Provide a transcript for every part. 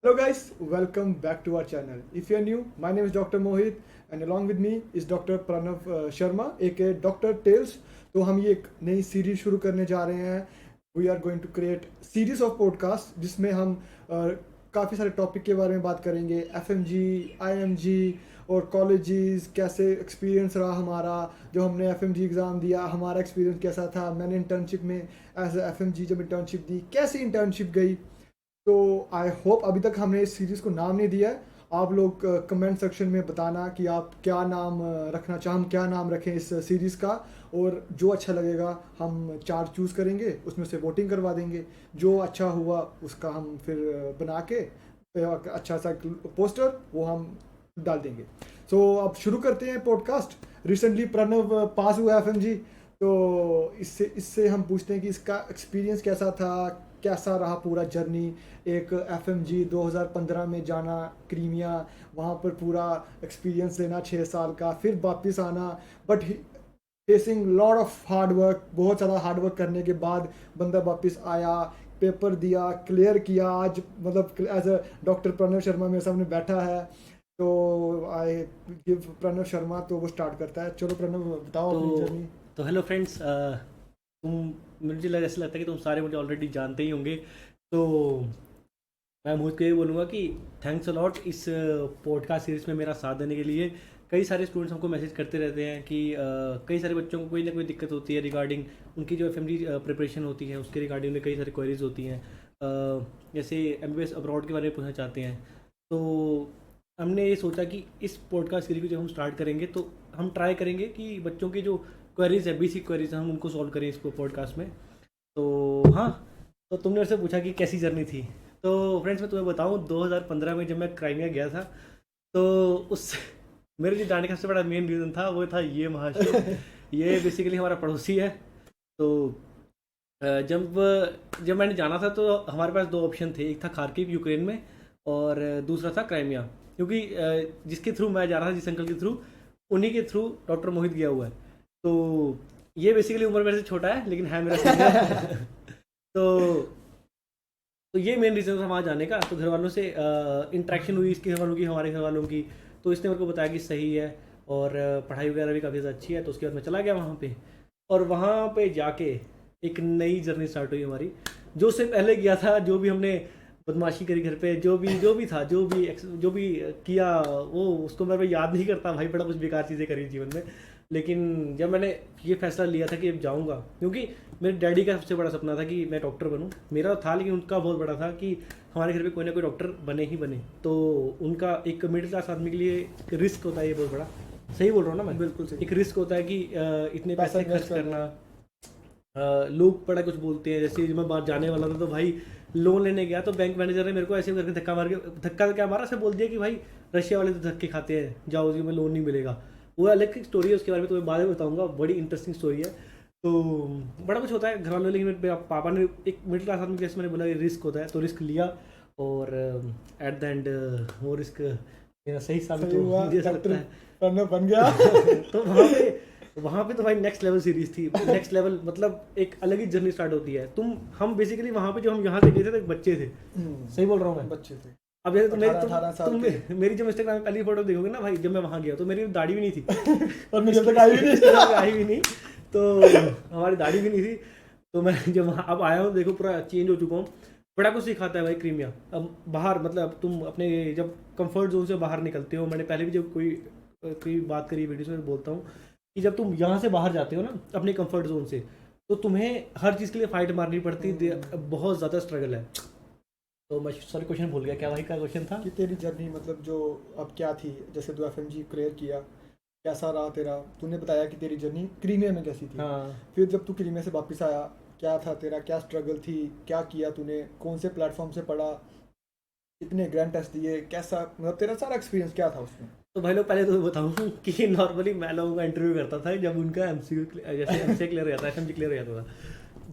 Hello guys, welcome back to our channel. If you are new, my name is Dr. Mohit and along with me is Dr. Pranav Sharma aka Dr. Tales. तो हम ये एक नई series शुरू करने जा रहे हैं. We are going to create series of podcast जिसमें हम काफ़ी सारे टॉपिक के बारे में बात करेंगे. एफएमजी, आईएमजी और कॉलेजेस, कैसे एक्सपीरियंस रहा हमारा जो हमने एफएमजी एग्ज़ाम दिया, हमारा एक्सपीरियंस कैसा था. मैंने इंटर्नशिप में एज एफएमजी जब इंटर्नशिप दी, कैसी इंटर्नशिप गई. तो आई होप अभी तक हमने इस सीरीज़ को नाम नहीं दिया है. आप लोग कमेंट सेक्शन में बताना कि आप क्या नाम रखना चाहें, हम क्या नाम रखें इस सीरीज़ का. और जो अच्छा लगेगा हम 4 चूज़ करेंगे, उसमें से वोटिंग करवा देंगे. जो अच्छा हुआ उसका हम फिर बना के अच्छा सा पोस्टर वो हम डाल देंगे. सो अब शुरू करते हैं पॉडकास्ट. रिसेंटली प्रणव पास हुआ एफएमजी, तो इससे हम पूछते हैं कि इसका एक्सपीरियंस कैसा था, कैसा रहा पूरा जर्नी. एक एफएमजी 2015 में जाना क्रीमिया, वहाँ पर पूरा एक्सपीरियंस लेना 6 साल का, फिर वापस आना. But facing lot of hard work, बहुत ज़्यादा हार्ड वर्क करने के बाद बंदा वापस आया, पेपर दिया, क्लियर किया. आज मतलब as a doctor Pranav Sharma मेरे सामने बैठा है, तो आई गिव प्रणव शर्मा, तो वो स्टार्ट करता है. चलो प्रणव बताओ अपनी जर्नी. तो हेलो फ्रेंड्स, तुम मुझे ऐसा लगता है कि तुम सारे मुझे ऑलरेडी जानते ही होंगे. तो मैं मोहित को ये बोलूँगा कि थैंक्स अ लॉट इस पॉडकास्ट सीरीज़ में मेरा साथ देने के लिए. कई सारे स्टूडेंट्स हमको मैसेज करते रहते हैं कि कई सारे बच्चों को कोई ना कोई दिक्कत होती है रिगार्डिंग उनकी जो एफएमजी प्रिपरेशन होती है, उसके रिगार्डिंग में कई सारी क्वेरीज होती हैं. जैसे एमबीबीएस अब्रॉड के बारे में पूछना चाहते हैं. तो हमने ये सोचा कि इस पॉडकास्ट सीरीज को जब हम स्टार्ट करेंगे तो हम ट्राई करेंगे कि बच्चों की जो क्वेरीज है, बेसिक क्वेरीज हैं, हम उनको सॉल्व करें इसको पॉडकास्ट में. तो हाँ, तो तुमने उससे पूछा कि कैसी जर्नी थी. तो फ्रेंड्स मैं तुम्हें बताऊँ, 2015 में जब मैं क्राइमिया गया था, तो उस मेरे लिए जाने का सबसे बड़ा मेन रीज़न था वो था ये महाशय. ये बेसिकली हमारा पड़ोसी है. तो जब मैंने जाना था तो हमारे पास 2 ऑप्शन थे. एक था खार्किव यूक्रेन में और दूसरा था क्राइमिया. क्योंकि जिसके थ्रू मैं जा रहा था, जिस अंकल के थ्रू, उन्हीं के थ्रू डॉक्टर मोहित गया हुआ है. तो ये बेसिकली उम्र मेरे से छोटा है लेकिन है मेरा सीनियर. तो ये मेन रीज़न था वहाँ जाने का. तो घर वालों से इंटरेक्शन हुई, इसके घर वालों की, हमारे घर वालों की. तो इसने मेरे को बताया कि सही है और पढ़ाई वगैरह भी काफ़ी ज़्यादा अच्छी है. तो उसके बाद मैं चला गया वहाँ पे, और वहाँ पे जाके एक नई जर्नी स्टार्ट हुई हमारी. जो उससे पहले किया था, जो भी हमने बदमाशी करी घर पे, जो भी था, जो भी किया, वो उसको मैं याद नहीं करता भाई. बड़ा कुछ बेकार चीज़ें करी जीवन में. लेकिन जब मैंने ये फैसला लिया था कि अब जाऊँगा, क्योंकि मेरे डैडी का सबसे बड़ा सपना था कि मैं डॉक्टर बनूँ. मेरा था लेकिन उनका बहुत बड़ा था कि हमारे घर पे कोई ना कोई डॉक्टर बने ही बने. तो उनका एक मिडिल क्लास आदमी के लिए रिस्क होता है ये बहुत बड़ा. सही बोल रहा हूँ ना मैं? बिल्कुल सही. एक रिस्क होता है कि इतने पैसे खर्च करना. लोग बड़ा कुछ बोलते हैं. जैसे मैं बाहर जाने वाला था तो भाई लोन लेने गया, तो बैंक मैनेजर ने मेरे को ऐसे करके धक्का क्या मारा, ऐसे बोल दिया कि भाई रशिया वाले तो धक्के खाते हैं, जाओ जी में लोन नहीं मिलेगा. वो अलग की स्टोरी है, उसके बारे में तुम्हें बाद में बताऊंगा. बड़ी इंटरेस्टिंग स्टोरी है. तो बड़ा कुछ होता है घर वालों. लेकिन मेरे पापा ने, एक मिडिल क्लास आदमी जैसे मैंने बोला, रिस्क होता है, तो रिस्क लिया. और एट द एंड वो रिस्क मेरा सही साबित हुआ, मुझे ऐसा लगता है. बन गया. तो वहाँ पे तो भाई नेक्स्ट लेवल सीरीज थी. नेक्स्ट लेवल मतलब एक अलग ही जर्नी स्टार्ट होती है. हम बेसिकली वहाँ पे, जो हम यहाँ से गए थे तो एक बच्चे थे. सही बोल रहा हूँ मैं? बच्चे थे. अब जैसे मेरी जब इंस्टाग्राम में पहली फोटो देखोगे ना भाई, जब मैं वहाँ गया तो मेरी दाढ़ी भी नहीं थी. और मुझे तक आई भी नहीं. तो हमारी दाढ़ी भी नहीं थी. तो मैं जब वहाँ अब आया हूँ, देखो पूरा चेंज हो चुका हूँ. बड़ा कुछ सिखाता है भाई क्रीमिया. अब बाहर मतलब तुम अपने जब कंफर्ट जोन से बाहर निकलते हो, मैंने पहले भी जब कोई बात करी वीडियोस में बोलता हूँ कि जब तुम यहाँ से बाहर जाते हो ना अपने कंफर्ट जोन से, तो तुम्हें हर चीज़ के लिए फाइट मारनी पड़ती है. बहुत ज़्यादा स्ट्रगल है. तो मैं सारे क्वेश्चन भूल गया. क्या भाई का क्वेश्चन था कि तेरी जर्नी मतलब जो अब क्या थी, जैसे तू एफएमजी क्लियर किया, कैसा रहा तेरा. तूने बताया कि तेरी जर्नी क्रीमिया में कैसी थी. हाँ. फिर जब तू क्रीमिया से वापस आया, क्या था तेरा, क्या स्ट्रगल थी, क्या किया तूने, कौन से प्लेटफॉर्म से पढ़ा, कितने ग्रैंड टेस्ट दिए, कैसा मतलब तेरा सारा एक्सपीरियंस क्या था उसमें. तो भाई लोग पहले तो बताऊँ कि नॉर्मली मैं लोगों का इंटरव्यू करता था जब उनका एमसीक्यू जैसे एमसीए क्लियर हो जाता है, एफएमजी क्लियर हो जाता था.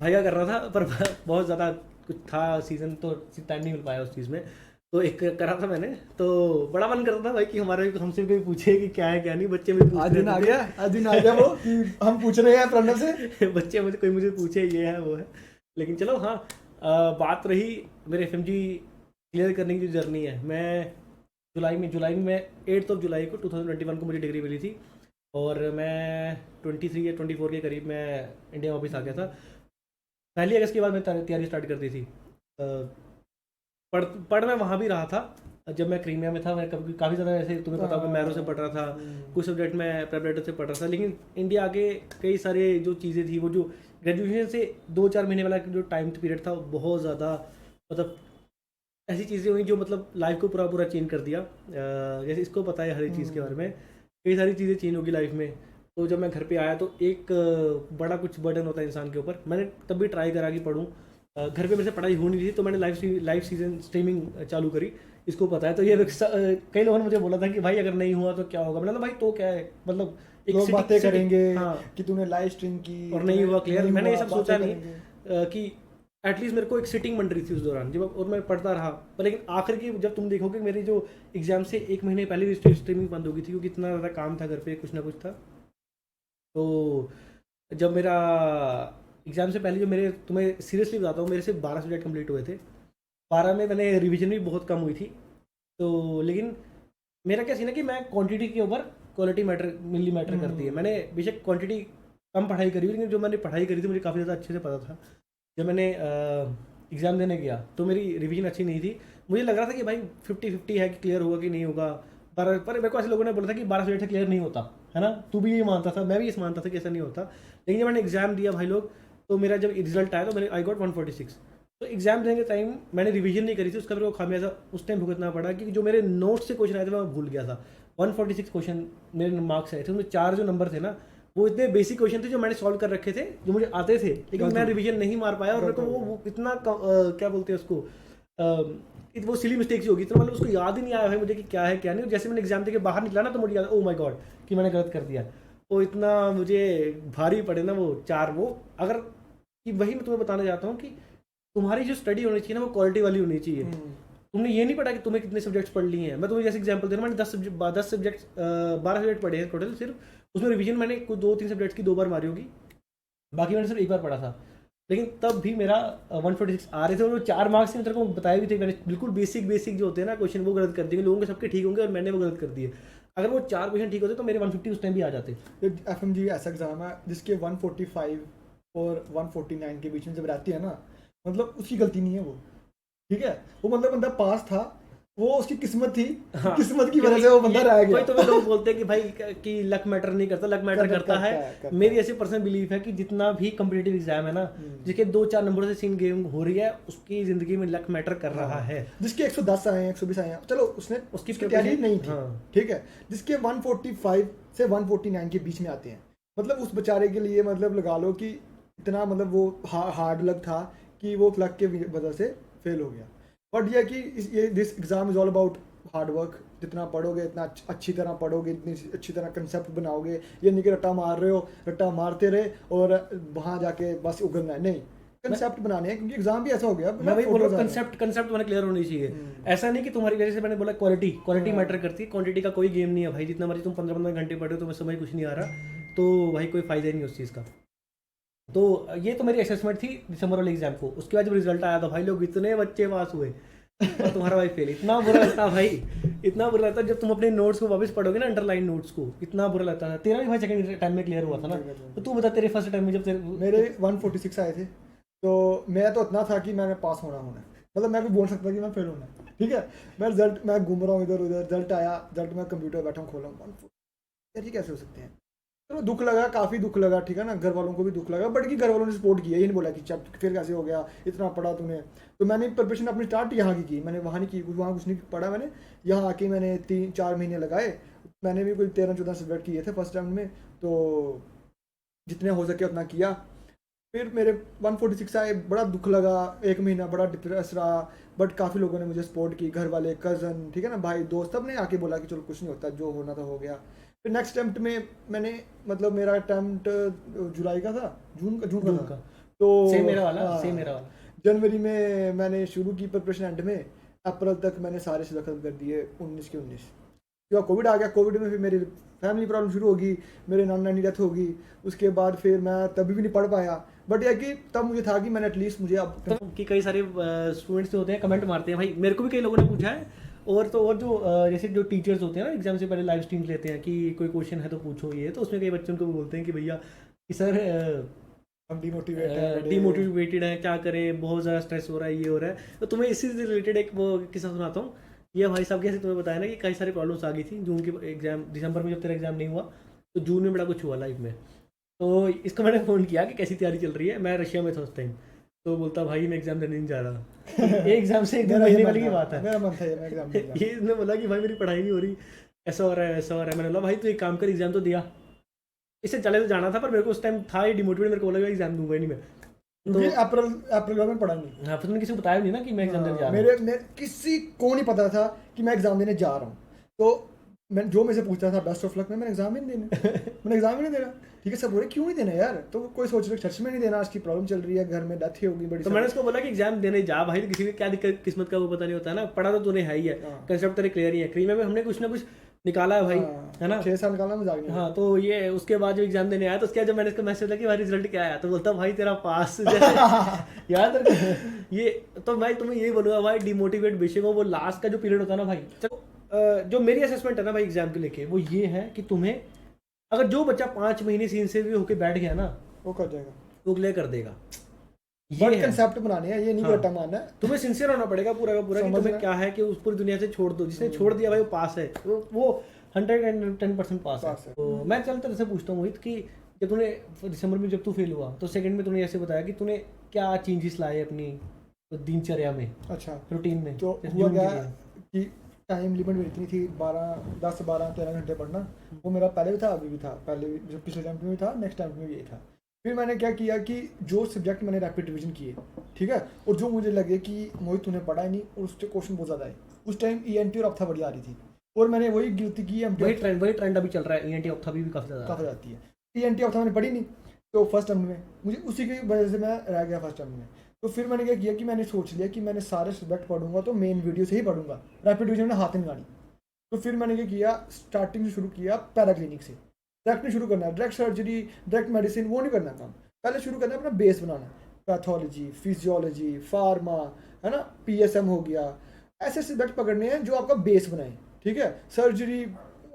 भाई क्या कर रहा था, पर बहुत ज़्यादा कुछ था सीज़न, तो टाइम नहीं मिल पाया उस चीज़ में. तो एक करा था मैंने, तो बड़ा मन करता था भाई कि हमारे हमसे कोई पूछे कि क्या है क्या नहीं. बच्चे मुझे आज दिन आ गया वो कि हम पूछ रहे हैं प्रणव से. बच्चे मुझे पूछे ये है वो है. लेकिन चलो हाँ, बात रही मेरे एफएमजी क्लियर करने की जो जर्नी है, मैं जुलाई में मैं 8 जुलाई को 2021 को मुझे डिग्री मिली थी, और मैं 23 या 24 के करीब मैं इंडिया वापस आ गया था। 1 अगस्त के बाद मैंने तैयारी स्टार्ट कर दी थी। पढ़ मैं वहाँ भी रहा था। जब मैं क्रीमिया में था, मैं कभी काफ़ी ज़्यादा, ऐसे तुम्हें पता होगा, मैरो से पढ़ रहा था, कुछ सब्जेक्ट में प्रेपरेटर से पढ़ रहा था। लेकिन इंडिया आके कई सारे जो चीज़ें थी, वो जो ग्रेजुएशन से 2-4 महीने वाला जो टाइम पीरियड था, वो बहुत ज़्यादा, मतलब ऐसी चीज़ें हुई जो मतलब लाइफ को पूरा पूरा चेंज कर दिया। जैसे इसको पता है हर एक चीज़ के बारे में, कई सारी चीज़ें चेंज होगी लाइफ में। तो जब मैं घर पे आया तो एक बड़ा कुछ बर्डन होता है इंसान के ऊपर। मैंने तब भी ट्राई करा कि पढूं। घर पे मेरे से पढ़ाई हो नहीं रही थी, तो मैंने लाइव सीजन स्ट्रीमिंग चालू करी। इसको पता है। तो ये कई लोगों ने मुझे बोला था कि भाई अगर नहीं हुआ तो क्या होगा। मैंने बोला भाई तो क्या है, मतलब एक लोग बातें करेंगे हाँ, कि तूने लाइव स्ट्रीम की और नहीं हुआ क्लियर। मैंने ये सब सोचा नहीं करेंगे। कि एटलीस्ट मेरे को एक सिटिंग बन रही थी उस दौरान, जब और मैं पढ़ता रहा। पर लेकिन आखिर की जब तुम देखोगे, मेरी जो एग्जाम से 1 महीने पहले स्ट्रीमिंग बंद हो गई थी, क्योंकि इतना ज़्यादा काम था घर पे, कुछ ना कुछ था। तो जब मेरा एग्ज़ाम से पहले, जो मेरे, तुम्हें सीरियसली बताता हूँ, मेरे से 12 सब्जेक्ट कंप्लीट हुए थे। 12 में मैंने रिवीजन भी बहुत कम हुई थी। तो लेकिन मेरा क्या सीन है कि मैं क्वांटिटी के ऊपर क्वालिटी मैटर करती है। मैंने बेशक क्वांटिटी कम पढ़ाई करी हुई, लेकिन जो मैंने पढ़ाई करी थी मुझे काफ़ी ज़्यादा अच्छे से पता था। जब मैंने एग्ज़ाम देने गया तो मेरी रिवीजन अच्छी नहीं थी। मुझे लग रहा था कि भाई 50-50 है कि क्लियर होगा कि नहीं होगा। पर मेरे को ऐसे लोगों ने बोला था कि 12 सब्जेक्ट क्लियर नहीं होता है ना। तू भी यही मानता था, मैं भी ये मानता था कि ऐसा नहीं होता। लेकिन जब मैंने एग्ज़ाम दिया भाई लोग, तो मेरा जब रिजल्ट आया तो मैंने आई गॉट 146। तो एग्ज़ाम देने के टाइम मैंने रिवीजन नहीं करी थी, उसका मेरे को खामियाजा उस टाइम भुगतना पड़ा, क्योंकि जो मेरे नोट से क्वेश्चन आए थे मैं भूल गया था। 146 क्वेश्चन मेरे मार्क्स आए थे, उसमें 4 जो नंबर थे ना, वो इतने बेसिक क्वेश्चन थे जो मैंने सॉल्व कर रखे थे, जो मुझे आते थे, लेकिन मैं रिवीजन नहीं मार पाया। और मेरे को वो इतना क्या बोलते हैं उसको, वो सिली मिस्टेक ही होगी, तो मतलब उसको याद ही नहीं आया भाई मुझे कि क्या है क्या नहीं। जैसे मैंने एग्जाम दे के बाहर निकला ना, तो मुझे याद, ओ माय गॉड, कि मैंने गलत कर दिया। वो इतना मुझे भारी पड़े ना वो 4, वो अगर कि वही मैं तुम्हें बताना चाहता हूँ कि तुम्हारी जो स्टडी होनी चाहिए ना, वो क्वालिटी वाली होनी चाहिए। तुमने ये नहीं पढ़ा कि तुम्हें कितने सब्जेक्ट्स पढ़ लिए हैं। मैं तुम्हें जैसे एग्जांपल दे रहा हूँ, मैंने 10 सब्जेक्ट 12 सब्जेक्ट पढ़े हैं टोटल सिर्फ। उसमें रिवीजन मैंने कुछ 2-3 सब्जेक्ट्स की 2 बार मारी होगी, बाकी मैंने सिर्फ 1 बार पढ़ा था। लेकिन तब भी मेरा 146 आ रहे थे, और वो 4 मार्क्स से, तेरे को बताया भी थे मैंने, बिल्कुल बेसिक जो होते हैं ना क्वेश्चन, वो गलत कर दिए। लोगों के सबके ठीक होंगे और मैंने वो गलत कर दिए। अगर वो 4 क्वेश्चन ठीक होते तो मेरे 150 उस टाइम भी आ जाते। FMG ऐसा एग्जाम है जिसके 145 और 149 के बीच में जब रहती है ना, मतलब उसकी गलती नहीं है वो, ठीक है। वो मतलब बंदा पास था, वो उसकी किस्मत थी। हाँ, किस्मत की वजह से वो बंदा रह गया। तो लोग बोलते हैं कि भाई कि लक मैटर नहीं करता, लक मैटर करता है। मेरी ऐसी पर्सनल बिलीफ है कि जितना भी कम्पिटिटिव एग्जाम है ना, जिसके 2-4 नंबरों से सीन गेम हो रही है, उसकी जिंदगी में लक मैटर कर रहा है। जिसके 110 आए हैं, 120 आए हैं, चलो उसने उसकी तैयारी नहीं थी, ठीक है। जिसके 145 से 149 के बीच में आते हैं, मतलब उस बेचारे के लिए, मतलब लगा लो कि इतना, मतलब वो हार्ड लक था कि वो लक के वजह से फेल हो गया। बट यह कि ये this exam is all about hard work. जितना पढ़ोगे, इतना अच्छी तरह पढ़ोगे, इतनी अच्छी तरह कंसेप्ट बनाओगे। ये नहीं कि रट्टा मार रहे हो, रट्टा मारते रहे और वहाँ जाके बस उगलना है, नहीं, कंसेप्ट बनाने हैं। क्योंकि एग्जाम भी ऐसा हो गया, मैं वही बोल रहा हूँ, कंसेप्ट मैंने क्लियर होनी चाहिए। ऐसा नहीं कि तुम्हारी, जैसे मैंने बोला, क्वालिटी मैटर करती है। क्वांटिटी का कोई गेम नहीं है भाई। जितना मर्जी तुम 15-15 घंटे पढ़े हो, तो मैं समझ कुछ नहीं आ रहा, तो भाई कोई फायदा नहीं उस चीज़ का। तो ये तो मेरी असेसमेंट थी दिसंबर वाले एग्जाम को। उसके बाद जब रिजल्ट आया तो भाई लोग, इतने बच्चे पास हुए और तुम्हारा भाई फेल। इतना बुरा लगता भाई, इतना बुरा लगता। जब तुम अपने नोट्स को वापस पढ़ोगे ना, अंडरलाइन नोट्स को, इतना बुरा लगता था। तेरा भी भाई सेकंड टाइम में क्लियर हुआ था ना, तो तू बता, तेरे फर्स्ट टाइम में जब मेरे 146 आए थे, तो मैं तो इतना था कि मैंने पास होना, मतलब मैं भी बोल सकता कि मैं फेल होना, ठीक है। मैं रिजल्ट, मैं घूम रहा हूँ इधर उधर, रिजल्ट आया, रिजल्ट मैं कंप्यूटर बैठा हूँ, खोला हूँ, यार ये कैसे हो सकते हैं। चलो दुख लगा, काफ़ी दुख लगा, ठीक है ना। घर वालों को भी दुख लगा, बट कि घर वालों ने सपोर्ट किया। ये नहीं बोला कि चल फिर कैसे हो गया, इतना पढ़ा तूने। तो मैंने प्रिपरेशन अपनी स्टार्ट यहाँ की मैंने वहाँ नहीं की, वहाँ कुछ नहीं पढ़ा मैंने। यहाँ आके मैंने 3-4 महीने लगाए। मैंने भी कोई 13-14 सब्जेक्ट किए थे फर्स्ट टाइम में, तो जितने हो सके उतना किया। फिर मेरे 146 आए, बड़ा दुख लगा, 1 महीना बड़ा डिप्रेस रहा। बट काफ़ी लोगों ने मुझे सपोर्ट की, घर वाले, कज़न, ठीक है ना, भाई, दोस्त, सब ने आके बोला कि चलो कुछ नहीं होता, जो होना था हो गया। फिर नेक्स्ट अटेम्प्ट में मैंने, मतलब मेरा अटेम्प्ट जुलाई का था, जून का। तो सेम मेरा वाला जनवरी में मैंने शुरू की प्रिपरेशन, एंड में अप्रैल तक मैंने सारे सिलेबस खत्म कर दिए, 19 के 19। क्योंकि कोविड आ गया, कोविड में फिर मेरी फैमिली प्रॉब्लम शुरू होगी, मेरे नाना नानी डेथ होगी। उसके बाद फिर मैं तभी भी नहीं पढ़ पाया। बट यह कि तब मुझे था कि मैंने एटलीस्ट मुझे अब तो कि कई सारे स्टूडेंट्स होते हैं कमेंट मारते हैं भाई, मेरे को भी कई लोगों ने पूछा है। और तो और जो जैसे जो टीचर्स होते हैं ना एग्जाम से पहले लाइव स्ट्रीम लेते हैं कि कोई क्वेश्चन है तो पूछो ये, तो उसमें कई बच्चों को बोलते हैं कि भैया कि सर हम डिमोटिवेटेड डिमोटिवेटेड है, क्या करें, बहुत ज़्यादा स्ट्रेस हो रहा है, ये हो रहा है। तो तुम्हें इसी से रिलेटेड एक वो किस्सा सुनाता हूँ। ये भाई साहब कैसे तुम्हें बताया ना कि कई सारी प्रॉब्लम्स आ गई थी जून के एग्जाम, दिसंबर में जब तेरा एग्जाम नहीं हुआ तो जून में बड़ा कुछ हुआ लाइफ में। तो इसको मैंने फ़ोन किया कि कैसी तैयारी चल रही है, मैं रशिया में था उस टाइम। तो बोलता भाई मैं एग्जाम देने नहीं जा रहा। एक एग्जाम से एक दिन महीने वाली की बात है। मेरा मन था ये मैं एग्जाम देने ये इसने बोला कि भाई मेरी पढ़ाई नहीं हो रही, ऐसा हो रहा है ऐसा हो रहा है। मैंने बोला भाई तू एक काम कर, एग्जाम तो दिया। इससे चले तो जाना था, पर मेरे को उस टाइम था ये डिमोटिवेट, मेरे को बोला एग्जाम दूंगा ही नहीं मैं। तो अप्रैल में पढ़ा नहीं। हाँ, फिर तुमने किसी को बताया नहीं ना कि मैं एग्जाम देने जा रहा हूँ। मेरे किसी को नहीं पता था कि मैं एग्जाम देने जा रहा हूँ। तो मैं जो मुझे पूछता था बेस्ट ऑफ लक में, मैंने एग्जाम ही नहीं देना। मैंने एग्जाम ही नहीं देना। ठीक है, सब बोले क्यों नहीं देना यार, तो कोई सोच रहे सच में नहीं देना, आज की प्रॉब्लम चल रही है, घर में डेथ ही होगी बड़ी। तो मैंने उसको बोला कि एग्जाम देने जा भाई, तो किसी की क्या दिक्कत किस्मत का वो पता नहीं होता है ना, पढ़ा तो तूने है ही है, कंसेप्ट तेरे क्लियर ही है, क्रीम में हमने कुछ ना कुछ निकाला है भाई, है ना, 6 साल निकाला मजाक नहीं। हाँ, तो ये उसके बाद जो एग्जाम देने आया तो उसके बाद जब मैंने इसका मैसेज लगा कि भाई रिजल्ट क्या आया, तो बोलता भाई तेरा पास। याद ये तो भाई तुम्हें यही बोलूंगा भाई, डिमोटिवेट बेशक हो, वो लास्ट का जो पीरियड होता है ना भाई। चलो जो मेरी असेसमेंट है ना भाई एग्जाम के लेके, वो ये है कि तुम्हें अगर जो बच्चा 5 महीने सिंसियर होकर बैठ गया ना, वो कर जाएगा, वो क्लियर कर देगा। ये कंसेप्ट बनाने हैं, ये नहीं रट्टा मारना है। तुम्हें सिंसियर होना पड़ेगा पूरा का पूरा कि तुम्हें क्या है कि उस पूरी दुनिया से छोड़ दो। जिसने छोड़ दिया भाई वो पास है, वो 110% पास है। तो मैं चल तेरे से पूछता हूँ मोहित कि जब तूने दिसंबर में जब तू फेल हुआ तो सेकंड में तूने ऐसे बताया कि तूने क्या चेंजेस लाए अपनी दिनचर्या में, अच्छा रूटीन में। तो हुआ क्या कि टाइम लिमिट मेरी इतनी थी 10 12 13 घंटे पढ़ना, वो मेरा पहले भी था अभी भी था, पहले भी पिछले टाइम में भी था, नेक्स्ट टाइम में भी यही था। फिर मैंने क्या किया कि जो सब्जेक्ट मैंने रैपिड रिवीजन किए, ठीक है, और जो मुझे लगे कि मोहित तूने पढ़ा ही नहीं और उसके क्वेश्चन बहुत ज़्यादा है, उस टाइम ENT और ऑप्था बड़ी आ रही थी, और मैंने वही गलती की। वही ट्रेंड अभी चल रहा है, ENT ऑप्था भी काफ़ी ज़्यादा आती है। ENT ऑप्था मैंने पढ़ी नहीं, तो फर्स्ट टर्म में मुझे उसी की वजह से मैं रह गया फर्स्ट टर्म में। तो फिर मैंने क्या किया कि मैंने सोच लिया कि मैंने सारे सब्जेक्ट पढ़ूंगा तो मेन वीडियो से ही पढ़ूंगा, रैपिड रिवीजन में हाथ नहीं लगानी। तो फिर मैंने क्या किया, स्टार्टिंग से शुरू किया पैरा क्लिनिक से। डायरेक्ट नहीं शुरू करना, डायरेक्ट सर्जरी डायरेक्ट मेडिसिन वो नहीं करना काम, पहले शुरू करना अपना बेस बनाना, पैथोलॉजी, फिजियोलॉजी, फार्मा, है ना, PSM हो गया, ऐसे सब्जेक्ट पकड़ने हैं जो आपका बेस बनाए। ठीक है, सर्जरी,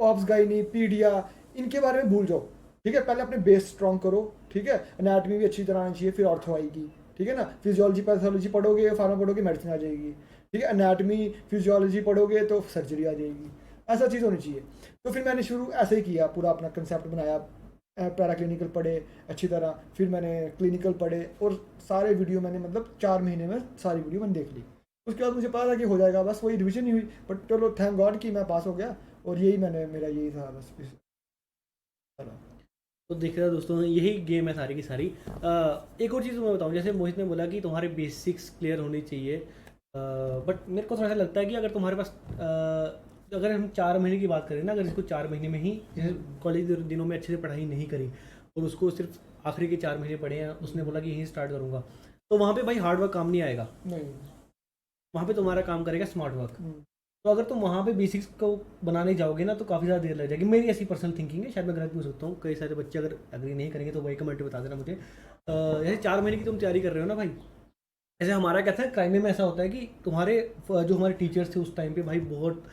ऑब्स गाइनी, पीडिया, इनके बारे में भूल जाओ। ठीक है, पहले अपने बेस स्ट्रॉन्ग करो। ठीक है, एनाटॉमी भी अच्छी तरह आनी चाहिए, फिर ऑर्थो आएगी। ठीक है ना, फिजियोलॉजी पैथोलॉजी पढ़ोगे, फार्मा पढ़ोगे, मेडिसिन आ जाएगी। ठीक है, एनाटॉमी फिजियोलॉजी पढ़ोगे तो सर्जरी आ जाएगी, ऐसा चीज़ होनी चाहिए। तो फिर मैंने शुरू ऐसे ही किया, पूरा अपना कंसेप्ट बनाया, पैरा क्लिनिकल पढ़े अच्छी तरह, फिर मैंने क्लिनिकल पढ़े और सारे वीडियो मैंने मतलब 4 महीने में सारी वीडियो मैंने देख ली। उसके बाद मुझे पता था कि हो जाएगा, बस वही रिविजन ही हुई, बट चलो थैंक गॉड कि मैं पास हो गया। और यही मेरा यही था बस। तो देख रहे हो दोस्तों, यही गेम है सारी की सारी। एक और चीज़ मैं बताऊँ, जैसे मोहित ने बोला कि तुम्हारे बेसिक्स क्लियर होनी चाहिए, बट मेरे को थोड़ा सा लगता है कि अगर तुम्हारे पास अगर हम 4 महीने की बात करें ना, अगर इसको 4 महीने में ही जैसे कॉलेज दिनों में अच्छे से पढ़ाई नहीं करी और उसको सिर्फ आखिरी के 4 महीने पढ़े हैं, उसने बोला कि यहीं स्टार्ट करूँगा, तो वहाँ पे भाई हार्ड वर्क काम नहीं आएगा। नहीं, वहाँ पे तुम्हारा काम करेगा स्मार्ट वर्क। तो अगर तुम वहाँ पे बेसिक्स को बनाने जाओगे ना तो काफ़ी ज़्यादा देर लग जाएगी। मेरी ऐसी पर्सनल थिंकिंग है, शायद मैं गलत भी हो सकता हूँ, कई सारे बच्चे अगर एग्री नहीं करेंगे तो वही कमेंट बता देना मुझे। जैसे 4 महीने की तुम तैयारी कर रहे हो ना भाई, जैसे हमारा कहते हैं क्राइम में ऐसा होता है कि तुम्हारे जो हमारे टीचर्स थे उस टाइम पे भाई बहुत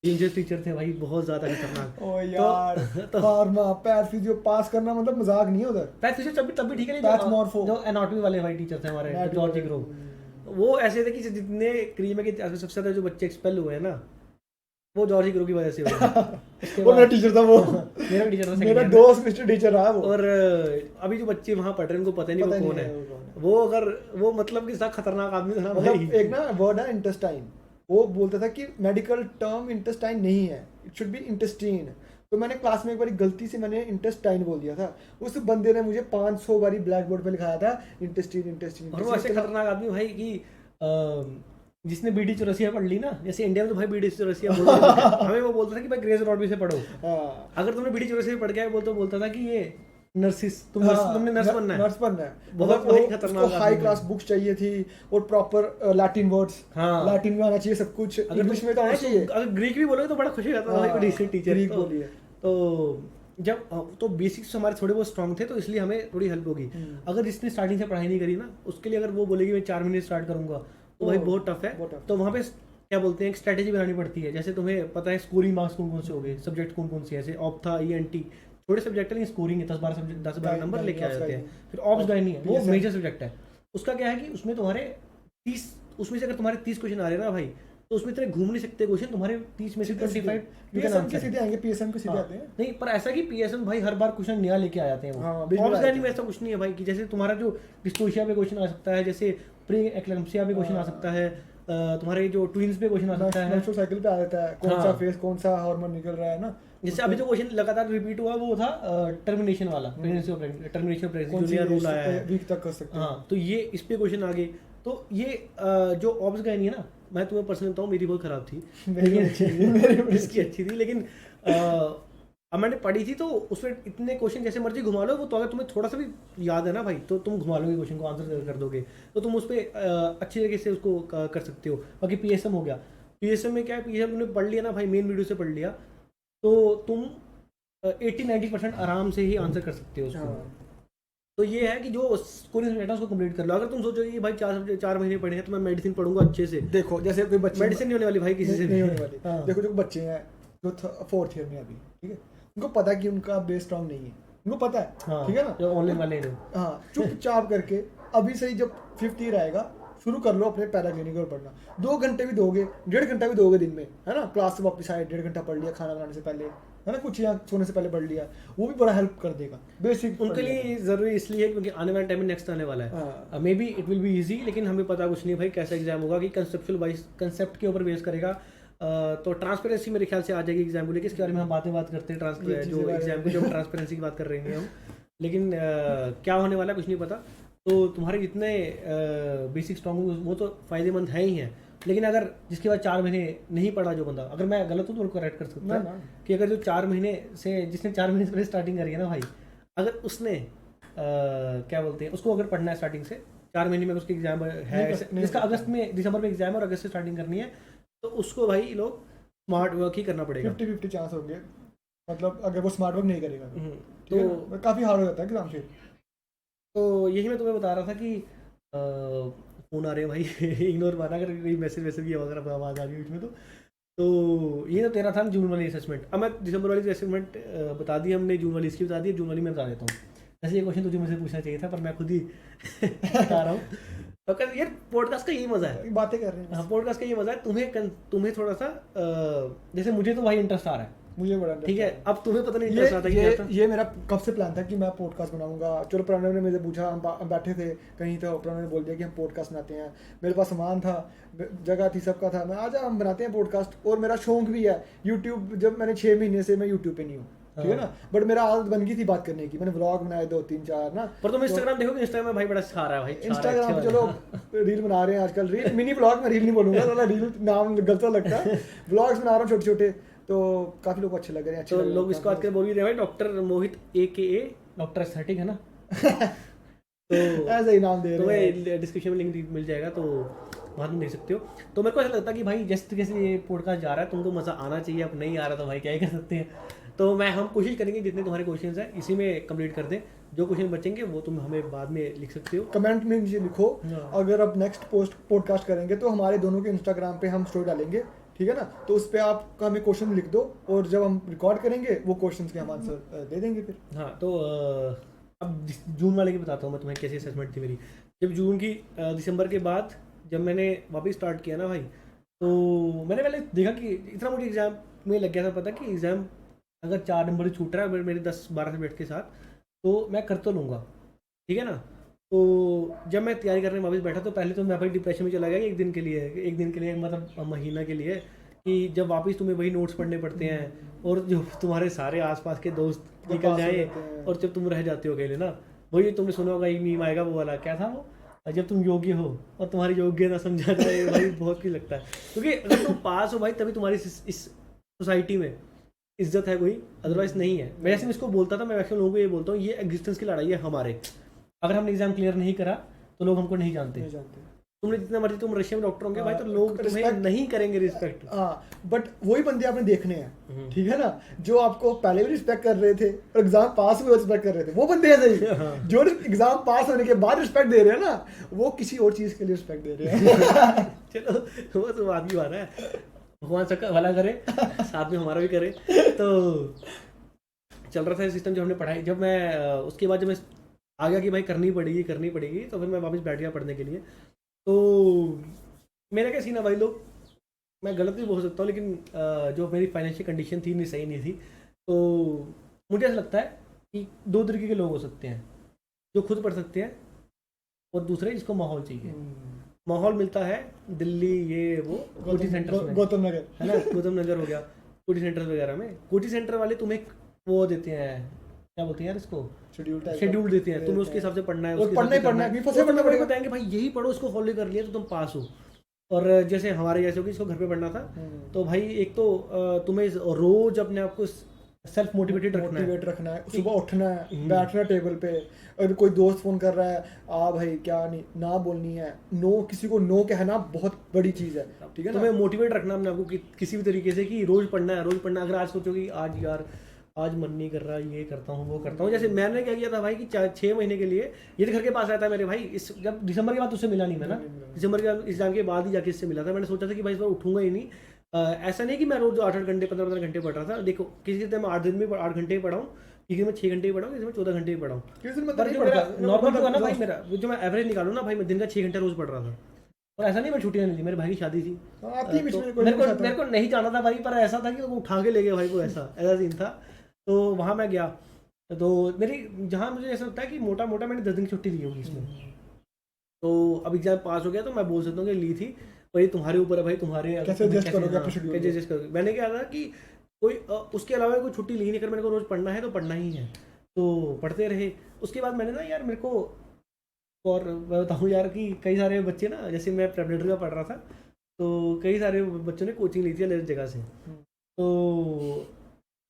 डेंजर टीचर थे भाई, बहुत ज़्यादा खतरनाक। ओ यार, तो फार्मा पैथ फिजियो पास करना मतलब मजाक नहीं है उधर। पैथ फिजियो तब भी ठीक है, जो एनाटॉमी वाले भाई टीचर थे हमारे, जॉर्ज ग्रो, वो ऐसे थे कि जितने क्रीम के सबसे ज़्यादा जो बच्चे एक्सपेल हुए हैं ना, वो जॉर्ज ग्रो की वजह से हुए। वो मेरा टीचर था, वो मेरा टीचर था, मेरा दोस्त मिस्टर टीचर रहा वो। और अभी जो बच्चे वहाँ पढ़ रहे हैं उनको पता नहीं वो कौन है वो। अगर वो मतलब कि खतरनाक आदमी था ना भाई। एक ना वर्ड है इंटेस्टाइन, वो बोलता था कि मेडिकल टर्म इंटेस्टाइन नहीं है, इट शुड बी इंटेस्टीन। तो मैंने क्लास में एक बार गलती से मैंने इंटेस्टाइन बोल दिया था, उस बंदे ने मुझे 500 बारी ब्लैक बोर्ड पे लिखाया था इंटेस्टीन इंटेस्टीन। और वो ऐसे खतरनाक आदमी भाई कि जिसने बीडी चौरसिया पढ़ ली ना, जैसे इंडिया में तो भाई बीडी चौरसिया हमें वो बोलता था कि भाई ग्रेस रॉडबी से पढ़ो। अगर तुमने बीडी चौरसिया पढ़ गया बोलता था कि ये नर्सिस, तुमने नर्स बनना है, बहुत भाई खतरनाक। हाई क्लास बुक्स चाहिए थी और प्रॉपर लैटिन वर्ड्स, लैटिन में आना चाहिए सब कुछ, इंग्लिश में तो आना चाहिए। अगर ग्रीक भी बोलोगे तो बड़ा खुशी होता था भाई, कोई डिसेंट टीचर ग्रीक बोलिए। तो जब तो बेसिक्स हमारे थोड़े बहुत स्ट्रांग थे तो इसलिए हमें थोड़ी हेल्प होगी। अगर जिसने स्टार्टिंग से पढ़ाई नहीं करी ना, उसके लिए अगर वो बोलेगी मैं 4 महीने स्टार्ट करूंगा तो भाई बहुत टफ बहुत है। tough। तो वहाँ पे क्या बोलते हैं, एक स्ट्रैटेजी बनानी पड़ती है। जैसे तुम्हें पता है स्कोरिंग मार्क्स कौन कौन से हो गए, सब्जेक्ट कौन कौन से, जैसे ऑप था, ENT, थोड़े सब्जेक्ट है लेकिन स्कोरिंग है, 10-12 सब्जेक्ट, 10-12 नंबर लेके आ जाते हैं। फिर ऑप्स गाइड नहीं है, वो PSM मेजर सब्जेक्ट है। उसका क्या है कि उसमें तुम्हारे 30, उसमें से अगर तुम्हारे 30 क्वेश्चन आ रहे हैं ना भाई, तो उसमें इतने घूम नहीं सकते क्वेश्चन, तुम्हारे 30 में से 25 पीएसएम के सीधे आएंगे, पीएसएम के सीधे आते हैं। नहीं, पर ऐसा कि PSM भाई हर बार क्वेश्चन नया लेके आ जाते हैं वो। हाँ, बीच में ऑप्स आए गाइड थे। में ऐसा कुछ नहीं है भाई, कि जैसे तुम्हारा जो डिस्टोशिया पे क्वेश्चन आ सकता है, जैसे प्री एक्लेम्पसिया पे क्वेश्चन आ सकता है, तुम्हारे जो ट्विंस पे क्वेश्चन आ सकता है। मेंस्ट्रुअल साइकिल पे आ जाता है, कौन हाँ। सा फेज, कौन सा हार्मोन निकल रहा है ना। जैसे अभी जो क्वेश्चन लगातार रिपीट हुआ वो था टर्मिनेशन वाला, टर्मिनेशन प्रेगनेंसी जो नया रूल आया है, वीक तक कर सकते हैं। हाँ, तो ये इस पे क्वेश्चन आ गए। तो ये जो ऑब्स गाइड नहीं है ना, मैं तुम्हें पर्सनल बताऊँ, मेरी बहुत खराब थी, मेरी अच्छी थी, मेरी बड़ी इसकी अच्छी थी, लेकिन अब मैंने पढ़ी थी तो उसमें इतने क्वेश्चन जैसे मर्जी घुमा लो, वो तो अगर तुम्हें थोड़ा सा भी याद है ना भाई, तो तुम घुमा लोगे क्वेश्चन को, आंसर कर दोगे, तो तुम उस पर अच्छी तरीके से उसको कर सकते हो। बाकी PSM हो गया, PSM में क्या है, PSM तुमने पढ़ लिया ना भाई, मेन वीडियो से पढ़ लिया, तो तुम 80-90% आराम से ही आंसर कर सकते हो उसको। हाँ। तो ये है कि जो स्कूलिंग सब्जेक्ट है उसको कंप्लीट कर लो। अगर तुम सोचो कि भाई 4 महीने पढ़े हैं तो मैं मेडिसिन पढ़ूंगा अच्छे से, देखो जैसे कोई बच्चे, मेडिसिन नहीं होने वाली भाई किसी से नहीं भी। होने वाली। हाँ। देखो जो बच्चे हैं जो 4th ईयर में अभी, ठीक है, उनको पता है कि उनका बेस स्ट्रांग नहीं है, उनको पता है, हाँ, ठीक है ना। जो ऑनलाइन वाले हैं। हाँ, चुपचाप करके अभी से ही जब 5th ईयर आएगा शुरू कर लो अपने पैरा क्लिनिकल पढ़ना। 2 घंटे भी दोगे, 1.5 घंटा भी दोगे दिन में, है ना, क्लास से वापस आए 1.5 घंटा पढ़ लिया, खाना बनाने से पहले, है ना, कुछ यहाँ सोने से पहले पढ़ लिया, वो भी बड़ा हेल्प कर देगा। बेसिक उनके लिए जरूरी इसलिए है क्योंकि आने वाले टाइम में नेक्स्ट आने वाला है। May be it will be easy, लेकिन हमें पता कुछ नहीं भाई कैसा एग्जाम होगा, कि कंसेप्चुअल वाइज कंसेप्ट के ऊपर बेस करेगा। तो ट्रांसपेरेंसी मेरे ख्याल से आ जाएगी एग्जाम को लेकर, इसके बारे में हम बात करते हैं, जो एग्जाम को, जो ट्रांसपेरेंसी की बात कर रहे हैं हम, लेकिन क्या होने वाला है कुछ नहीं पता। तो तुम्हारे जितने बेसिक स्ट्रॉन्ग वो तो फायदेमंद है ही हैं, लेकिन अगर जिसके बाद 4 महीने नहीं पढ़ा जो बंदा, अगर मैं गलत हूँ तो करेक्ट कर सकता है, कि अगर जो 4 महीने से, जिसने 4 महीने से पहले स्टार्टिंग करी है ना भाई, अगर उसने क्या बोलते हैं उसको अगर पढ़ना है स्टार्टिंग से 4 महीने में, उसके एग्जाम है जिसका अगस्त में, दिसंबर में एग्जाम है और अगस्त से स्टार्टिंग करनी है, तो उसको भाई लोग स्मार्ट वर्क ही करना पड़ेगा। 50-50 चांस होंगे, मतलब अगर वो स्मार्ट वर्क नहीं करेगा तो काफ़ी हार्ड हो जाता है एग्जाम फिर। तो यही मैं तुम्हें बता रहा था कि फ़ोन आ रहे हैं भाई, इग्नोर मारना अगर कोई मैसेज भी अगर आवाज़ आ रही है बीच में तो ये तो तेरा था जून वाली असेसमेंट। अब मैं दिसंबर वाली असेसमेंट बता दी हमने, जून वाली इसकी बता दी, जून वाली मैं बता देता हूँ। वैसे ये क्वेश्चन तुझे मुझसे पूछना चाहिए था, पर मैं खुद ही बता रहा हूँ। तो यार पॉडकास्ट का यही मज़ा है, बातें कर रहे हैं। हाँ, पॉडकास्ट का ये मज़ा है, तुम्हें थोड़ा सा जैसे मुझे तो भाई इंटरेस्ट आ रहा है, मुझे बड़ा ठीक है, अब तुम्हें पता नहीं इंटरेस्ट आता है क्या। ये मेरा कब से प्लान था कि मैं पॉडकास्ट बनाऊंगा। चलो प्रणव ने मुझे पूछा, हम बैठे थे कहीं, तो प्रणव ने बोल दिया कि हम पॉडकास्ट बनाते हैं। मेरे पास सामान था, जगह थी, सबका था, मैं आजा हम बनाते हैं पॉडकास्ट। और मेरा शौक भी है यूट्यूब, जब मैंने 6 महीने से मैं यूट्यूब पे नहीं हूँ, ठीक है ना, बट मेरा आदत बन गई थी बात करने की। मैंने व्लॉग बनाए 2-3-4 ना। पर तुम इंस्टाग्राम देखोगे, इंस्टाग्राम में भाई बड़ा सिखा रहा है भाई, इंस्टाग्राम पे चलो रील बना रहे हैं आजकल, रील मिनी व्लॉग, मैं रील नहीं बोलूंगा, रील नाम गलत लगता है। व्लॉग्स बना रहा हूँ छोटे छोटे, तो काफी लोग को अच्छे लग रहे हैं। तो लोग इसको आजकल बोल भी रहे हैं भाई, डॉक्टर मोहित AKA डॉक्टर एस्थेटिक, है ना। तो ऐसा ही नाम दे रहे हैं। तुम्हें डिस्क्रिप्शन में लिंक मिल जाएगा, तो वहाँ तुम देख सकते हो। तो मेरे को ऐसा लगता है कि भाई जिस तरीके से ये पॉडकास्ट जा रहा है, तुमको मज़ा आना चाहिए। अब नहीं आ रहा तो भाई क्या ही कर सकते हैं। तो हम कोशिश करेंगे जितने तुम्हारे क्वेश्चंस हैं इसी में कंप्लीट कर दें। जो क्वेश्चन बचेंगे वो तुम हमें बाद में लिख सकते हो, कमेंट में नीचे लिखो। हाँ। अगर अब नेक्स्ट पॉडकास्ट करेंगे तो हमारे दोनों के इंस्टाग्राम पे हम स्टोरी डालेंगे, ठीक है ना, तो उस पर आप हमें क्वेश्चन लिख दो, और जब हम रिकॉर्ड करेंगे वो क्वेश्चंस के हम आंसर दे देंगे फिर। हाँ। तो अब जून वाले की बताता हूँ मैं तुम्हें कैसी असेसमेंट थी मेरी। जब जून की दिसंबर के बाद जब मैंने वापस स्टार्ट किया ना भाई, तो मैंने पहले देखा कि इतना मुझे एग्ज़ाम में लग गया था पता कि एग्ज़ाम अगर 4 नंबर छूट रहा है मेरे 10-12 सब्जेक्ट के साथ, तो मैं कर तो लूँगा, ठीक है ना। तो जब मैं तैयारी करने वापस बैठा तो पहले तो मैं भाई डिप्रेशन में चला गया कि एक दिन के लिए मतलब महीना के लिए, कि जब वापस तुम्हें वही नोट्स पढ़ने पड़ते हैं, और जो तुम्हारे सारे आसपास के दोस्त निकल जाए, और जब तुम रह जाते हो अकेले ना, वही तुमने सुना होगा एक मीम आएगा वो वाला, क्या था वो, जब तुम योग्य हो और तुम्हारी योग्यता समझा जाए, भाई बहुत कुछ लगता है। क्योंकि अगर तुम पास हो भाई तभी तुम्हारी इस सोसाइटी में इज्जत है कोई, अदरवाइज नहीं है। मैं जैसे इसको बोलता था, मैं वैसे लोगों को ये बोलता हूँ, ये एग्जिस्टेंस की लड़ाई है हमारे। अगर हमने एग्जाम क्लियर नहीं करा तो लोग हमको नहीं जानते। तुमने जितना मर्जी तुम रशिया में डॉक्टर होंगे भाई, तो लोग तुम्हें respect- नहीं करेंगे रिस्पेक्ट। हाँ, बट वही बंदे आपने देखने हैं, ठीक है ना, जो आपको पहले भी रिस्पेक्ट कर रहे थे और एग्जाम पास हुए रिस्पेक्ट कर रहे थे, वो बंदे हैं सही। जो एग्जाम पास होने के बाद रिस्पेक्ट दे रहे हैं ना, वो किसी और चीज के लिए रिस्पेक्ट दे रहे हैं। चलो वो तो बात की बात है, भगवान सबका भला करे, साथ में हमारा भी करे। तो चल रहा था सिस्टम, जो हमने पढ़ाई, जब मैं उसके बाद जब मैं आ गया कि भाई करनी पड़ेगी, तो फिर मैं वापस बैठ गया पढ़ने के लिए। तो मेरा क्या सीन है भाई, लोग, मैं गलत भी बोल सकता हूँ, लेकिन जो मेरी फाइनेंशियल कंडीशन थी नहीं, सही नहीं थी। तो मुझे ऐसा लगता है कि दो तरीके के लोग हो सकते हैं, जो खुद पढ़ सकते हैं और दूसरे जिसको माहौल चाहिए। माहौल मिलता है दिल्ली, ये वो कोचिंग सेंटर में, गौतम नगर है ना, गौतम नगर हो गया, कोचिंग सेंटर वगैरह में। कोचिंग सेंटर वाले तुम्हें वो देते हैं, क्या बोलते हैं यार इसको, शेड्यूल देते हैं, तुम्हें उसके हिसाब से पढ़ना है, उसके पढ़ना ही पढ़ना है, फंसे पढ़ना पड़ेगा। बताएंगे भाई यही पढ़ो, इसको फॉलो कर लिया तो तुम पास हो। और जैसे हमारे जैसे होगी, इसको घर पे पढ़ना था, तो भाई एक तो तुम्हें रोज अपने आप को सेल्फ मोटिवेटेड रखना है, सुबह उठना है, बैठना टेबल पे, अगर कोई दोस्त फोन कर रहा है, भाई क्या नहीं, ना बोलनी है, नो, किसी को नो कहना बहुत बड़ी चीज है, ठीक है ना। तुम्हें मोटिवेट रखना अपने आपको किसी भी तरीके से, कि रोज पढ़ना है। अगर आज सोचोगे आज यार आज मन नहीं कर रहा, ये करता हूँ वो करता हूँ, जैसे मैंने क्या किया था भाई कि 6 महीने के लिए ये घर के पास आया था मेरे भाई, जब दिसंबर के बाद उससे मिला नहीं मैं ना, दिसंबर के एग्जाम के बाद ही जाके इससे मिला था। मैंने सोचा था कि भाई इस बार उठूंगा ही नहीं। ऐसा नहीं कि मैं रोज 8 घंटे 15 घंटे पढ़ रहा था, देखो किसी दिन मैं 8 दिन में 8 घंटे ही पढ़ाऊँ, किसी दिन मैं 6 घंटे ही पढ़ाऊँ, किसी में 14 घंटे ही पढ़ाऊँ। नॉर्मल जो है ना भाई, मेरा जो मैं एवरेज निकालूँ ना भाई, मैं दिन का 6 घंटे रोज पढ़ रहा था। और ऐसा नहीं मैं छुट्टियां नहीं ली, मेरे भाई की शादी थी, मेरे को नहीं जाना था भाई, पर ऐसा था कि वो उठा के ले गए भाई को, ऐसा सीन था। तो वहाँ मैं गया, तो मेरी जहाँ मुझे ऐसा लगता है कि मोटा मोटा मैंने 10 दिन की छुट्टी ली होगी इसमें। तो अब एग्जाम पास हो गया, तो मैं बोल सकता हूँ कि ली थी, पर ये तुम्हारे ऊपर है भाई, तुम्हारे कैसे एडजस्ट करोगे। मैंने क्या था कि कोई उसके अलावा कोई छुट्टी ली नहीं कर, मेरे को रोज पढ़ना है तो पढ़ना ही है, तो पढ़ते रहे। उसके बाद मैंने ना यार मेरे को, और मैं बताऊँ यार कि कई सारे बच्चे ना, जैसे मैं प्रेपरेटरी का पढ़ रहा था, तो कई सारे बच्चों ने कोचिंग ली थी अलग जगह से। तो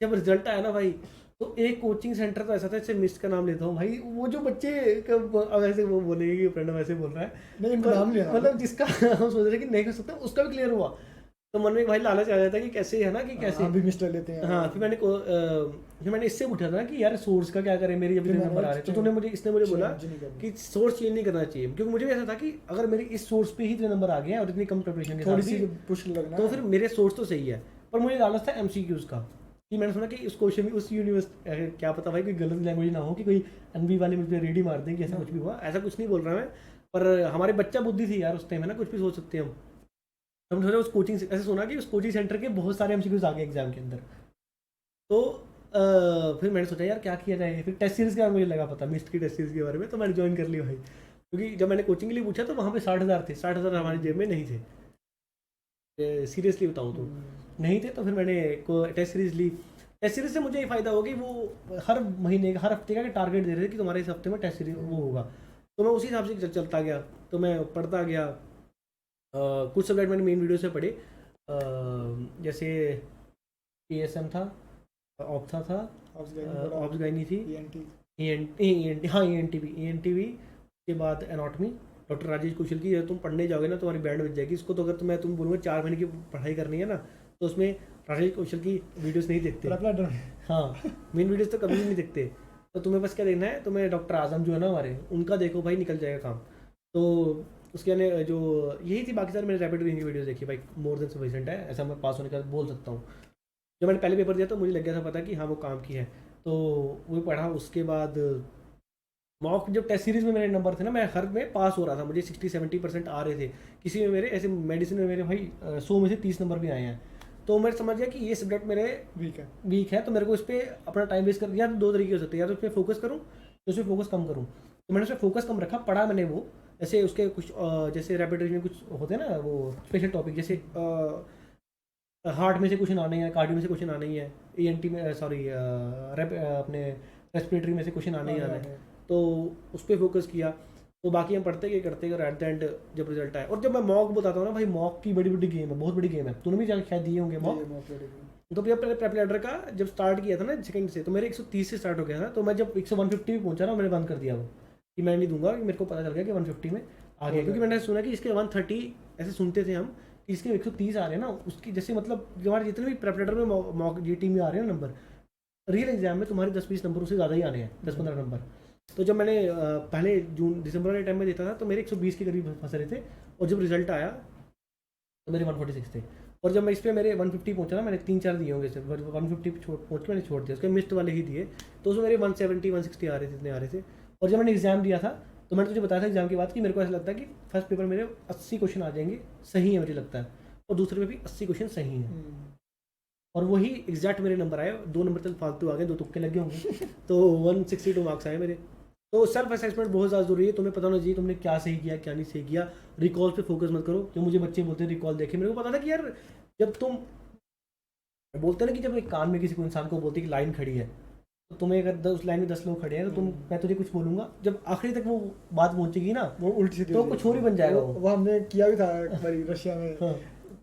जब रिजल्ट आया ना भाई, तो एक कोचिंग सेंटर तो ऐसा था, जैसे मिस का नाम लेता हूँ भाई, वो जो बच्चे अब ऐसे वो बोलेंगे कि प्रणव ऐसे बोल रहा है, नहीं नाम लेना, मतलब जिसका हम सोच रहे कि नहीं कर सकता उसका भी क्लियर हुआ, तो मन में भाई लालच आ जाता है कि कैसे है ना, कि कैसे भी मिस लेते हैं। हाँ, फिर मैंने इससे पूछा था कि यार सोर्स का क्या करें, मेरी अभी नंबर आ रहे, तो इसने मुझे बोला कि सोर्स चेंज नहीं करना चाहिए, क्योंकि मुझे भी ऐसा था कि अगर मेरी इस सोर्स पे ही इतने नंबर आ गए हैं और इतनी कम प्रिपरेशन के साथ, तो फिर मेरे सोर्स तो सही है। पर मुझे लालच था MCQs का, कि मैंने सुना कि उस क्वेश्चन उस यूनिवर्सिटी, क्या पता भाई कोई गलत लैंग्वेज ना हो, कि कोई NB वाले मुझे रेडी मार दें कि ऐसा कुछ भी हुआ, ऐसा कुछ नहीं बोल रहा मैं, पर हमारे बच्चा बुद्धि थी यार उस टाइम, है ना, कुछ भी सोच सकते हैं हम। हमने सोचा उस कोचिंग ऐसे सुना कि उस कोचिंग सेंटर के बहुत सारे MCQs आ गए एग्जाम के अंदर, तो फिर मैंने सोचा यार क्या किया जाए। फिर टेस्ट सीरीज के बारे में मुझे लगा पता, मिस्ट की टेस्ट सीरीज के बारे में, तो मैंने ज्वाइन कर ली भाई, क्योंकि जब मैंने कोचिंग के लिए पूछा तो वहाँ पे 60,000 थे, 60,000 हमारी जेब में नहीं थे, सीरियसली बताऊँ तो नहीं थे। तो फिर मैंने टेस्ट सीरीज ली। टेस्ट सीरीज से मुझे ये फायदा हो कि वो हर महीने हर हफ्ते का टारगेट दे रहे थे कि तुम्हारे इस हफ्ते में टेस्ट सीरीज वो होगा, तो मैं उसी हिसाब से चलता गया, तो मैं पढ़ता गया। कुछ सब्जेक्ट मैंने मेन वीडियो से पढ़े, जैसे ASM था, ऑप्था था, ऑप्स गायनी थी, ENT भी, के बाद एनाटॉमी डॉक्टर राजेश कौशल की। जब तुम पढ़ने जाओगे ना तुम्हारी बैंड बच जाएगी। इसको तो अगर तुम बोलूँगा 4 महीने की पढ़ाई करनी है ना, तो उसमें राजेश कौशल की वीडियोस नहीं देखते, हाँ, मेन वीडियोस तो कभी नहीं देखते। तो तुम्हें बस क्या देखना है, तुम्हें डॉक्टर आजम जो है ना हमारे, उनका देखो भाई, निकल जाएगा काम। तो उसके ने जो यही थी, बाकी सारे मैंने रैपिड रीडिंग की वीडियोस देखी भाई, मोर देन सफिशिएंट है, ऐसा मैं पास होने का बोल सकता हूँ। जब मैंने पहले पेपर दिया तो मुझे लग गया था पता कि हाँ वो काम की है, तो वो पढ़ा। उसके बाद मॉक जब टेस्ट सीरीज में मेरे नंबर थे ना, मैं हर में पास हो रहा था, मुझे 60-70% आ रहे थे। किसी में मेरे ऐसे मेडिसिन में मेरे भाई 100 में से 30 नंबर भी आए हैं। तो मैं समझ गया कि ये सब्जेक्ट मेरे वीक है, तो मेरे को इस पर अपना टाइम वेस्ट कर, या तो 2 तरीके हो सकते हैं, या तो उस पर फोकस करूँ या उस पर फोकस कम करूँ। तो मैंने उस पर फोकस कम रखा, पढ़ा मैंने वो, जैसे उसके कुछ जैसे रैपिड रीडिंग में कुछ होते हैं ना वो स्पेशल टॉपिक, जैसे हार्ट में से क्वेश्चन आने हैं, कार्डियो में से क्वेश्चन आने ही है, ENT में अपने रेस्पिरेटरी में से क्वेश्चन आने ही आने हैं, तो उस पर फोकस किया। तो बाकी हम पढ़ते गए करते गए, एट द एंड जब रिजल्ट आया। और जब मैं मॉक बताता हूँ ना भाई, मॉक की बड़ी बड़ी गेम है, बहुत बड़ी गेम है, तूने भी शायद दिए होंगे मॉक। तो जब पहले प्रेपरेटर का जब स्टार्ट किया था ना सेकंड से, तो मेरे 130 से स्टार्ट हो गया था। तो मैं जब 150 पे पहुंचा ना, मैंने बंद कर दिया वो, कि मैं नहीं दूंगा, कि मेरे को पता चल गया कि 150 में आ गया, क्योंकि मैंने सुना कि इसके 130 ऐसे सुनते थे हम कि इसके 130 आ रहे हैं ना, उसकी जैसे मतलब हमारे जितने भी प्रेपरेटर में मॉक जीटी में आ रहे हैं नंबर, रियल एग्जाम में तुम्हारे 10-20 नंबर उससे ज़्यादा ही आने हैं, 10-15 नंबर। तो जब मैंने पहले जून दिसंबर वाले टाइम में देता था तो मेरे 120 के करीब फंस रहे थे, और जब रिजल्ट आया तो मेरे 146 थे। और जब मैं इस पर मेरे 150 पहुंचा ना, मैंने 3-4 दिए होंगे सिर्फ, 150 पहुँच के मैंने छोड़ दिया, उसके मिस्ड वाले ही दिए, तो उसमें मेरे 170-160 आ रहे थे, इतने आ रहे थे। और जब मैंने एग्जाम दिया था तो मैंने तुझे बताया था एग्जाम के बाद कि मेरे को ऐसा लगता है कि फर्स्ट पेपर मेरे 80 क्वेश्चन आ जाएंगे सही है, मुझे लगता है, और दूसरे में भी 80 क्वेश्चन सही हैं। और वही एग्जैक्ट मेरे नंबर आए, 2 नंबर तक फालतू आ गए, 2 तुक्के लगे होंगे तो 162 मार्क्स आए मेरे। तो सेल्फ असेसमेंट बहुत ज़्यादा जरूरी है, तुम्हें पता होना चाहिए तुमने क्या सही किया क्या नहीं सही किया। रिकॉल पे फोकस मत करो, जो मुझे बच्चे बोलते हैं रिकॉल देखे, मेरे को पता था कि यार जब तुम बोलते हैं ना कि जब एक कान में किसी को इंसान को बोलते हैं कि लाइन खड़ी है, तो तुम्हें अगर उस लाइन में 10 लोग खड़े हैं तो मैं तुझे कुछ बोलूंगा, जब आखिरी तक वो बात पहुंचेगी ना, वो उल्टी सीधी तो हो कुछ और ही बन जाएगा। वो हमने किया भी था एक बारी रशिया में। हाँ।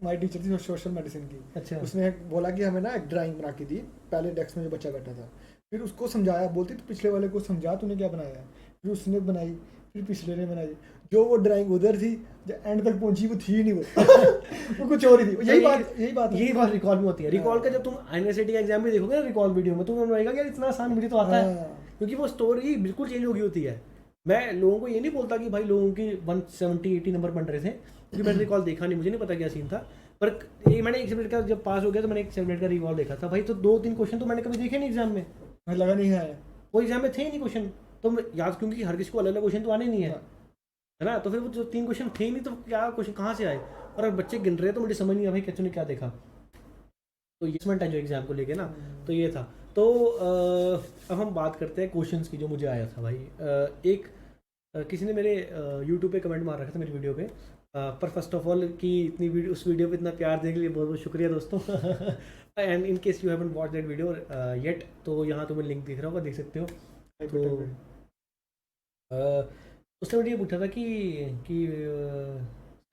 हमारी टीचर थी सोशल मेडिसिन की, अच्छा। उसने बोला कि हमें ना एक ड्राइंग बना के दी, पहले डेस्क में जो बच्चा बैठा था, फिर उसको समझाया, बोलती तो पिछले वाले को समझा तूने क्या बनाया है, फिर उसने बनाई, फिर पिछले ने बनाई, जो वो ड्राइंग उधर थी जो एंड तक पहुंची वो थी नहीं, वो कुछ और ही थी। यही बात रिकॉल में होती है। रिकॉल का जब तुम यूनिवर्सिटी का एग्जाम भी देखोगे ना रिकॉल वीडियो में, तुम्हें लगेगा कि यार इतना आसान मुझे तो आता है, क्योंकि वो स्टोरी बिल्कुल चेंज हो गई होती है। मैं लोगों को ये नहीं बोलता कि भाई लोगों की 170-80 नंबर बन रहे थे, क्योंकि मैंने रिकॉल देखा नहीं, मुझे नहीं पता क्या सीन था, पर ये मैंने एक सब्जेक्ट का जब पास हो गया तो मैंने एक सब्जेक्ट का रिकॉल देखा था भाई, तो 2-3 क्वेश्चन तो मैंने कभी देखे नहीं एग्जाम में, मुझे लगा नहीं है वो एग्जाम में थे ही नहीं क्वेश्चन, तो याद, क्योंकि हर किसी को अलग अलग क्वेश्चन तो आने नहीं है ना, तो फिर वो जो 3 क्वेश्चन थे ही नहीं तो क्या क्वेश्चन कहाँ से आए, और अब बच्चे गिन रहे हैं तो मुझे समझ नहीं आया भाई बच्चों ने क्या देखा। तो ये है जो एग्जाम को लेके ना, तो ये था। तो अब हम बात करते हैं क्वेश्चंस की, जो मुझे आया था भाई। किसी ने मेरे यूट्यूब पे कमेंट मार रखा था मेरी वीडियो पे, पर फर्स्ट ऑफ ऑल कि इतनी वीडियो उस वीडियो पे इतना प्यार देने के लिए बहुत बहुत शुक्रिया दोस्तों। And in case you haven't watch that video yet, तो यहाँ तुम्हें लिंक दिख रहा होगा, देख सकते हो। तो उसने मुझे ये पूछा था कि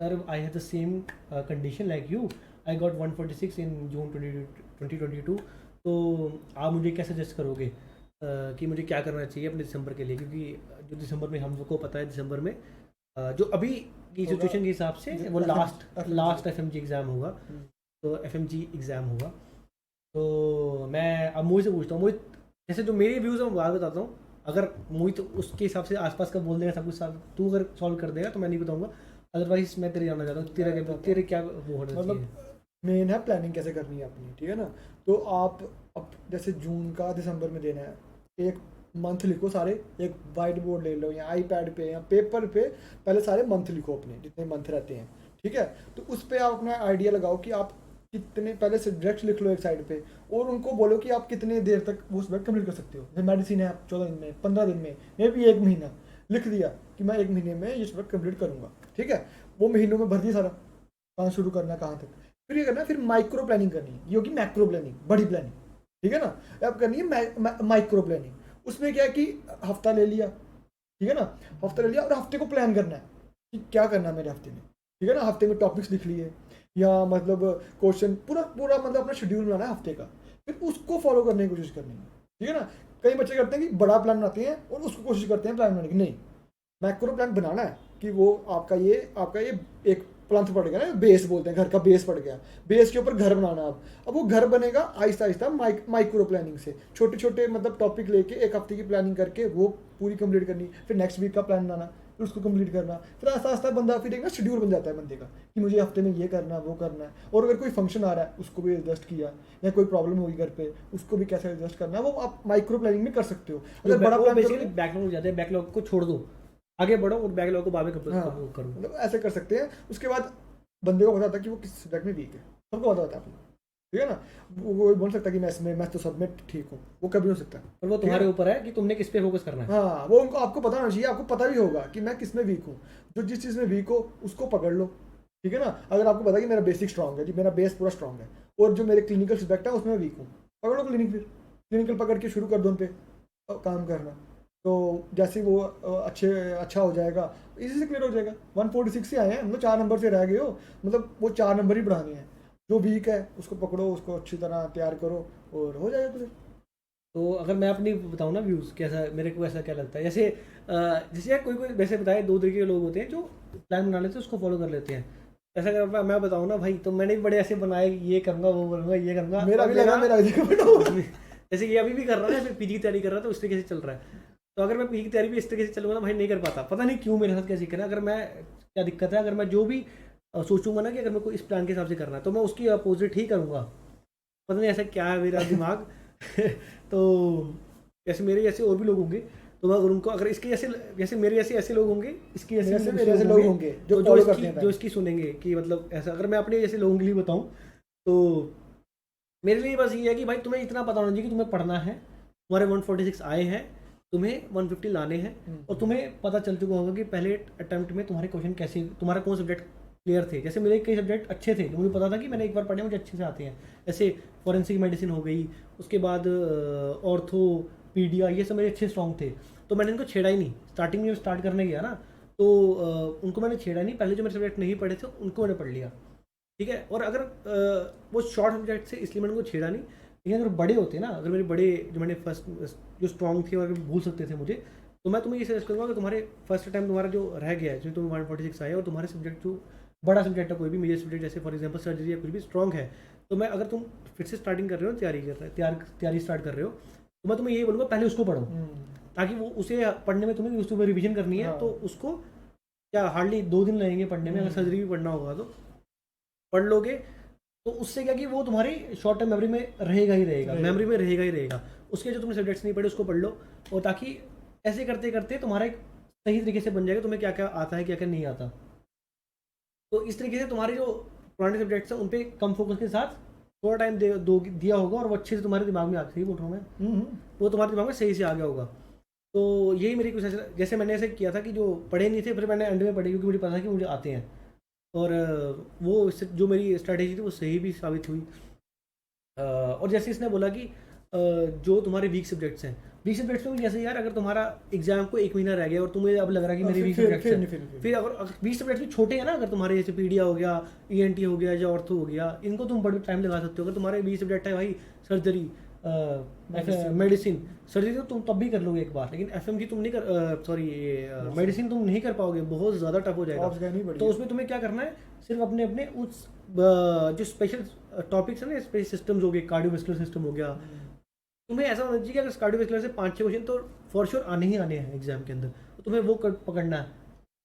sir I have the same condition like you, I got 146 इन जून 2022, तो आप मुझे क्या सजेस्ट करोगे कि मुझे क्या करना चाहिए अपने दिसंबर के लिए, क्योंकि जो दिसंबर में हम लोग को पता है दिसंबर में जो अभी की सिचुएशन के हिसाब से वो लास्ट FMG एग्ज़ाम होगा, तो FMG एग्ज़ाम होगा। तो मैं अब मोहित से पूछता हूँ, मोहित जैसे जो मेरे व्यूज़ हैं मैं बात बताता हूँ, अगर मोहित उसके हिसाब से आसपास का बोल देगा सब कुछ, तू अगर सॉल्व कर देगा तो मैं नहीं बताऊँगा, अदरवाइज मैं तेरे जानना चाहता हूँ तेरे क्या वो होना चाहिए। मतलब मेन है प्लानिंग कैसे करनी है अपनी, ठीक है ना। तो आप अब जैसे जून का दिसंबर में देना है, एक मंथ लिखो सारे, एक वाइट बोर्ड ले लो या आईपैड पे या पेपर पे, पहले सारे मंथ लिखो अपने जितने मंथ रहते हैं, ठीक है। तो उस पर आप अपना आइडिया लगाओ कि आप कितने, पहले सब्जेक्ट लिख लो एक साइड पे, और उनको बोलो कि आप कितने देर तक वो सब्जेक्ट कंप्लीट कर सकते हो। जैसे मेडिसिन है 14 दिन में, 15 दिन में, मे भी 1 महीना लिख दिया कि मैं 1 महीने में ये सब्जेक्ट कंप्लीट करूँगा, ठीक है। वो महीनों में भर दिया सारा, कहाँ शुरू करना है कहाँ तक, फिर ये करना है, फिर माइक्रो प्लानिंग करनी है, ये होगी मैक्रो प्लानिंग, बड़ी प्लानिंग, ठीक है ना। अब करनी है माइक्रो प्लानिंग, उसमें क्या है कि हफ्ता ले लिया, ठीक है ना, हफ्ता ले लिया और हफ्ते को प्लान करना है कि क्या करना है मेरे हफ्ते में, ठीक है ना। हफ्ते में टॉपिक्स लिख लिए या मतलब क्वेश्चन पूरा मतलब अपना शेड्यूल बनाना है हफ्ते का, फिर उसको फॉलो करने की कोशिश करनी है, ठीक है ना। कई बच्चे करते हैं कि बड़ा प्लान बनाते हैं और उसको कोशिश करते हैं प्लान बनाने की, नहीं, मैक्रो प्लान बनाना है कि वो आपका ये एक प्लंथ पड़ गया ना, बेस बोलते हैं, घर का बेस पड़ गया, बेस के ऊपर घर बनाना। अब वो घर बनेगा आहिस्ता आहिस्ता माइक्रो प्लानिंग से, छोटे छोटे मतलब टॉपिक लेके एक हफ्ते की प्लानिंग करके वो पूरी कंप्लीट करनी, फिर नेक्स्ट वीक का प्लान बनाना, फिर उसको कंप्लीट करना, फिर आस्ता आस्ता बंदा फिर एक ना शेड्यूल बन जाता है बंदे का कि मुझे हफ्ते में ये करना है वो करना है। और अगर कोई फंक्शन आ रहा है उसको भी एडजस्ट किया, या कोई प्रॉब्लम होगी घर पे उसको भी कैसे एडजस्ट करना है, वो आप माइक्रो प्लानिंग में कर सकते हो। अगर बड़ा प्लान बैकलॉग हो जाता है, बैकलॉग को छोड़ दो, आगे बढ़ो और बैकलॉग को बाद में करो, मतलब ऐसे कर सकते हैं। उसके बाद बंदे को पता था कि वो किस सब्जेक्ट में वीक है, सबको पता होता है आपको, ठीक है ना। वो बोल सकता है कि मैं तो सब में ठीक हूँ, वो कभी हो सकता है, और वो तुम्हारे ऊपर है कि तुमने किस पे फोकस करना है। हाँ, वो उनको आपको पता होना चाहिए, आपको पता भी होगा कि मैं किस में वीक हूँ। जो जिस चीज़ में वीक हो उसको पकड़ लो, ठीक है ना। अगर आपको पता है कि मेरा बेसिक स्ट्रॉन्ग है, जी मेरा बेस पूरा स्ट्रॉन्ग है, और जो मेरे क्लिनिकल सब्जेक्ट है उसमें वीक हूँ, पकड़ लो क्लिनिकल पकड़ के शुरू कर दो उन पे काम करना। तो जैसे वो अच्छा हो जाएगा, इसी से क्लियर हो जाएगा। 146 से आए हैं मतलब 4 नंबर से रह गए हो, मतलब वो 4 नंबर ही बढ़ाने हैं। जो वीक है उसको पकड़ो, उसको अच्छी तरह तैयार करो और हो जाएगा क्लियर। तो अगर मैं अपनी बताऊँ ना व्यूज़ कैसा मेरे को ऐसा क्या लगता है, जैसे यार कोई वैसे बताए 2 तरीके के लोग होते हैं जो प्लान बना लेते हैं उसको फॉलो कर लेते हैं। ऐसा अगर मैं बताऊँ ना भाई, तो मैंने भी बड़े ऐसे बनाए, ये करूँगा वो करूँगा ये करूँगा। मेरा और भी लगा, मेरा भी जैसे कि अभी भी कर रहा है, मैं पीजी की तैयारी कर रहा था, तो उस तरीके से चल रहा है। तो अगर मैं पीजी की तैयारी भी इस तरीके से चलूँगा ना भाई, नहीं कर पाता, पता नहीं क्यों मेरे साथ क्या दिक्कत है। अगर मैं क्या दिक्कत है, अगर मैं जो भी सोचूंगा ना कि अगर मेरे को इस प्लान के हिसाब से करना है, तो मैं उसकी अपोजिट ही करूँगा। पता नहीं ऐसा क्या है मेरा दिमाग। तो जैसे मेरे जैसे और भी लोग होंगे, तो मैं अगर उनको, अगर इसके जैसे जैसे मेरे जैसे ऐसे लोग होंगे, इसके जैसे मेरे जैसे लोग होंगे जो जो फॉलो करते हैं जो इसकी सुनेंगे कि मतलब ऐसा। अगर मैं अपने जैसे लोगों के लिए बताऊं, तो मेरे लिए बस ये है कि भाई तुम्हें इतना पता होना चाहिए कि तुम्हें पढ़ना है, तुम्हारे 146 आए हैं, तुम्हें 150 लाने हैं, और तुम्हें पता चल चुका होगा कि पहले अटेम्प्ट में तुम्हारे क्वेश्चन कैसे, तुम्हारा कौन सब्जेक्ट क्लियर थे। जैसे मेरे कई सब्जेक्ट अच्छे थे, जो मुझे पता था कि मैंने एक बार पढ़े मुझे अच्छे से आते हैं, जैसे फॉरेंसिक मेडिसिन हो गई, उसके बाद ऑर्थो, पीडिया, ये सब मेरे अच्छे स्ट्रॉन्ग थे। तो मैंने इनको छेड़ा ही नहीं, स्टार्टिंग में स्टार्ट करने गया ना, तो उनको मैंने छेड़ा नहीं। पहले जो मेरे सब्जेक्ट नहीं पढ़े थे उनको मैंने पढ़ लिया, ठीक है। और अगर वो शॉर्ट सब्जेक्ट से इसलिए मैंने उनको छेड़ा नहीं, लेकिन अगर बड़े होते ना, अगर मेरे बड़े जो मैंने फर्स्ट जो स्ट्रॉन्ग थे और भूल सकते थे मुझे, तो मैं तुम्हें ये सजेस्ट करूँगा कि तुम्हारे फर्स्ट टाइम तुम्हारा जो रह गया है, जो तुम 146 आए और तुम्हारे सब्जेक्ट जो बड़ा सब्जेक्ट है, कोई भी मेजर सब्जेक्ट, जैसे फॉर एग्जांपल सर्जरी या कुछ भी स्ट्रॉन्ग है, तो मैं, अगर तुम फिर से स्टार्टिंग कर रहे हो, तैयारी स्टार्ट कर रहे हो, तो मैं तुम्हें यही बोलूँगा पहले उसको पढ़ो, ताकि वो उसे पढ़ने में तुम्हें उसके ऊपर रिविजन करनी है। तो उसको क्या हार्डली 2 दिन लगेंगे पढ़ने में, अगर सर्जरी भी पढ़ना होगा तो पढ़ लोगे, तो उससे क्या कि वो तुम्हारी शॉर्ट टर्म मेमोरी में रहेगा ही रहेगा, मेमोरी में रहेगा ही रहेगा। उसके जो तुमने सब्जेक्ट्स नहीं पढ़े उसको पढ़ लो, और ताकि ऐसे करते करते तुम्हारा एक सही तरीके से बन जाएगा, तुम्हें क्या क्या आता है क्या क्या नहीं आता। तो इस तरीके से तुम्हारे जो पुराने सब्जेक्ट्स हैं उन पर कम फोकस के साथ थोड़ा टाइम दिया होगा, और वो अच्छे से तुम्हारे दिमाग में आ, सही बोल रहा हूँ मैं, वो तुम्हारे दिमाग में सही से आ गया होगा। तो यही मेरी कुछ जैसे मैंने ऐसे किया था कि जो पढ़े नहीं थे, फिर मैंने एंड में पढ़े, क्योंकि मुझे पता था कि मुझे आते हैं, और वो जो मेरी स्ट्रैटेजी थी वो सही भी साबित हुई। और जैसे इसने बोला कि जो तुम्हारे वीक सब्जेक्ट्स हैं, वीक सब्जेक्ट्स में जैसे यार अगर तुम्हारा एग्जाम को 1 महीना रह गया और तुम्हें अब लग रहा है कि मेरे वीक सब्जेक्ट्स हैं, फिर अगर वीक सब्जेक्ट्स भी छोटे हैं ना, अगर तुम्हारे जैसे पीडिया हो गया, ईएनटी हो गया या ऑर्थो हो गया, इनको तुम बड़े टाइम लगा सकते हो। अगर तुम्हारे वीक सब्जेक्ट है भाई सर्जरी, मेडिसिन, सर्जरी तो तुम तब भी कर लोगे एक बार, लेकिन एफएमजी तुम नहीं कर, सॉरी मेडिसिन तुम नहीं कर पाओगे, बहुत ज़्यादा टफ हो जाएगा। तो उसमें तुम्हें क्या करना है, सिर्फ अपने अपने उस जो स्पेशल टॉपिक्स है ना, स्पेशल सिस्टम्स हो गए, कार्डियोवैस्कुलर सिस्टम हो गया, तुम्हें ऐसा होना चाहिए कि अगर कार्डियोवैस्कुलर से 5-6 क्वेश्चन तो फॉर श्योर आने ही आने हैं एग्जाम के अंदर, तो तुम्हें वो पकड़ना है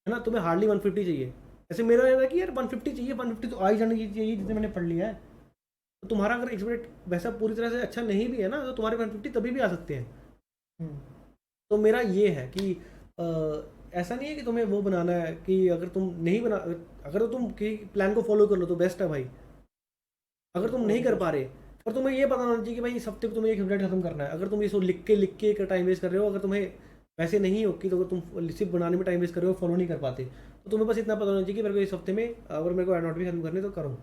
ना। तुम्हें हार्डली 150 चाहिए, ऐसे मेरा है कि यार 150 चाहिए, 150 तो आ ही जाने चाहिए जितने मैंने पढ़ लिया है। तो तुम्हारा अगर एक्सपेक्ट वैसा पूरी तरह से अच्छा नहीं भी है ना, तो तुम्हारे 150 तभी भी आ सकते हैं। तो मेरा ये है कि ऐसा नहीं है कि तुम्हें वो बनाना है कि अगर तुम नहीं बना, अगर तुम प्लान को फॉलो कर लो तो बेस्ट है भाई। अगर तुम नहीं कर पा रहे, और तुम्हें ये पता होना चाहिए कि भाई इस हफ्ते को तुम्हें एक सब्जेक्ट खत्म करना है, अगर तुम इसको लिख के टाइम वेस्ट कर रहे हो, अगर तुम्हें वैसे नहीं हो कि, तो अगर तुम सिर्फ बनाने में टाइम वेस्ट कर रहे हो, फॉलो नहीं कर पाते, तो तुम्हें बस इतना पता होना चाहिए कि मेरे को इस हफ्ते में अगर मेरे को नोट भी खत्म करने तो करो।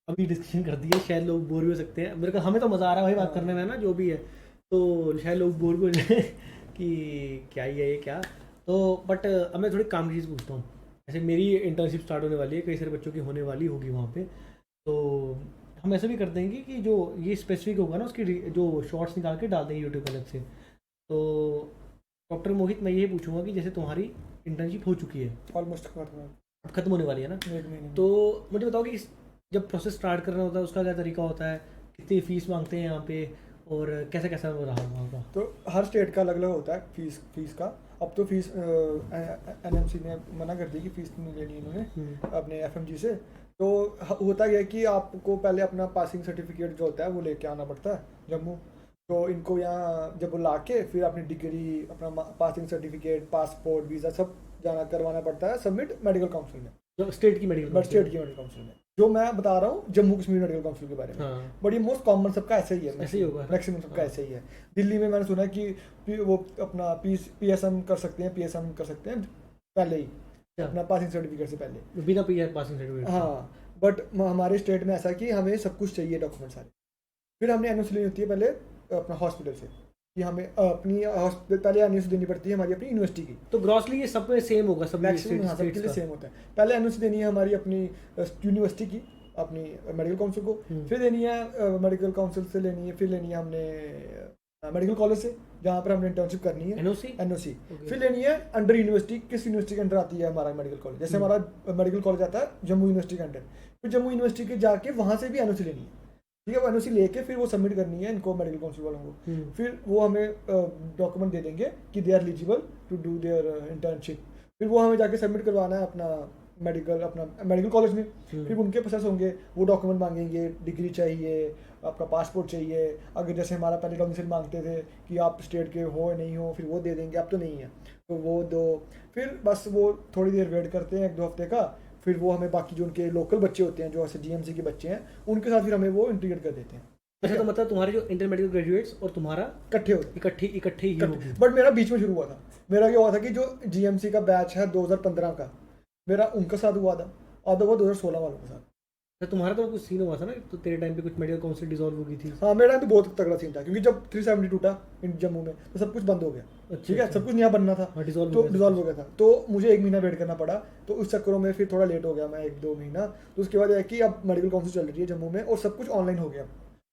अभी डिस्कशन कर दिए, शायद लोग बोर भी हो सकते हैं, मेरे को हमें तो मज़ा आ रहा है भाई बात करने में ना, जो भी है, तो शायद लोग बोर भी हो जाए कि क्या ही है ये क्या। तो बट अब मैं थोड़ी काम की चीज़ पूछता हूँ। जैसे मेरी इंटर्नशिप स्टार्ट होने वाली है, कई सारे बच्चों की होने वाली होगी वहाँ पे, तो हम ऐसा भी कर देंगे कि जो ये स्पेसिफिक होगा ना, उसकी जो शॉर्ट्स निकाल के डाल देंगे यूट्यूब अलग से। तो डॉक्टर मोहित, मैं ये पूछूंगा कि जैसे तुम्हारी इंटर्नशिप हो चुकी है, ऑलमोस्ट अब खत्म होने वाली है ना, तो मुझे बताओ कि जब प्रोसेस स्टार्ट करना होता है उसका क्या तरीका होता है, कितनी फ़ीस मांगते हैं यहाँ पे, और कैसा कैसा हो रहा वहाँ का? तो हर स्टेट का अलग अलग होता है फीस का। अब तो फीस एनएमसी ने मना कर दी कि फ़ीस नहीं लेनी इन्होंने अपने एफएमजी से। तो होता क्या है कि आपको पहले अपना पासिंग सर्टिफिकेट जो होता है वो लेके आना पड़ता है जम्मू। तो इनको यहाँ जब वो ला के फिर अपनी डिग्री, अपना पासिंग सर्टिफिकेट, पासपोर्ट, वीज़ा सब जाना करवाना पड़ता है सबमिट मेडिकल काउंसिल में, जो स्टेट की मेडिकल काउंसिल में। जो मैं बता रहा हूँ जम्मू कश्मीर मेडिकल काउंसिल के बारे में। हाँ। बट ये मोस्ट कॉमन सबका ऐसा ही है, ऐसे ही होगा, मैक्सिमम सबका ऐसा ही है। दिल्ली में मैंने सुना है कि वो अपना पीएसएम कर सकते हैं पहले ही, अपना पासिंग सर्टिफिकेट से पहले, बिना पासिंग सर्टिफिकेट। हाँ, बट हमारे स्टेट में ऐसा कि हमें सब कुछ चाहिए, डॉक्यूमेंट सारे। फिर हमने एनओसी लेनी होती है पहले अपना हॉस्पिटल से, कि हमें अपनी हॉस्पिटल पहले एनओसी देनी पड़ती है हमारी अपनी यूनिवर्सिटी की। तो ग्रॉसली ये सब में सेम होगा, सब मैक्सिमम सबके लिए सेम होता है। पहले एनओसी देनी है हमारी अपनी यूनिवर्सिटी की, अपनी मेडिकल काउंसिल को, फिर लेनी है मेडिकल काउंसिल से लेनी है, फिर लेनी है हमने मेडिकल कॉलेज से जहाँ पर हमने इंटर्नशिप करनी है, एनओसी। फिर लेनी है अंडर यूनिवर्सिटी, किस यूनिवर्सिटी के अंडर आती है हमारा मेडिकल कॉलेज, जैसे हमारा मेडिकल कॉलेज आता है जम्मू यूनिवर्सिटी के अंडर, फिर जम्मू यूनिवर्सिटी के जाके वहाँ से भी एनओसी लेनी है, ठीक है। वो एनओसी लेके फिर वो सबमिट करनी है इनको मेडिकल काउंसिल वालों को, फिर वो हमें डॉक्यूमेंट दे देंगे कि they are eligible to do their internship, फिर वो हमें जाके सबमिट करवाना है अपना मेडिकल कॉलेज में, फिर उनके प्रोसेस होंगे, वो डॉक्यूमेंट मांगेंगे, डिग्री चाहिए, आपका पासपोर्ट चाहिए, अगर जैसे हमारा पहले डोमिसाइल मांगते थे कि आप स्टेट के हो या नहीं हो, फिर वो दे देंगे, अब तो नहीं है तो वो दो, फिर बस वो थोड़ी देर वेट करते हैं 1-2 हफ्ते का, फिर वो हमें बाकी जो उनके लोकल बच्चे होते हैं जो ऐसे जीएमसी के बच्चे हैं उनके साथ फिर हमें वो इंटीग्रेट कर देते हैं। अच्छा, तो मतलब तुम्हारे जो इंटर मेडिकल ग्रेजुएट्स और तुम्हारा इकट्ठे ही होगी। बट मेरा बीच में शुरू हुआ था, मेरा क्या हुआ था कि जो जीएमसी का बैच है 2015 का, मेरा उनके साथ हुआ था और वो 2016 वालों के साथ। तो तुम्हारा तो कुछ सीन हुआ था ना, तो तेरे टाइम पे कुछ मेडिकल काउंसिल डिसॉल्व हो गई थी। हाँ, मेरा तो बहुत तगड़ा सीन था क्योंकि जब 370 टूटा जम्मू में तो सब कुछ बंद हो गया। ठीक है, सब कुछ नया बनना था तो डिसॉल्व हो गया था, तो मुझे 1 महीना वेट करना पड़ा, तो उस चक्करों में फिर थोड़ा लेट हो गया मैं 1-2 महीना। तो उसके बाद यह कि अब मेडिकल काउंसिल चल रही है जम्मू में और सब कुछ ऑनलाइन हो गया,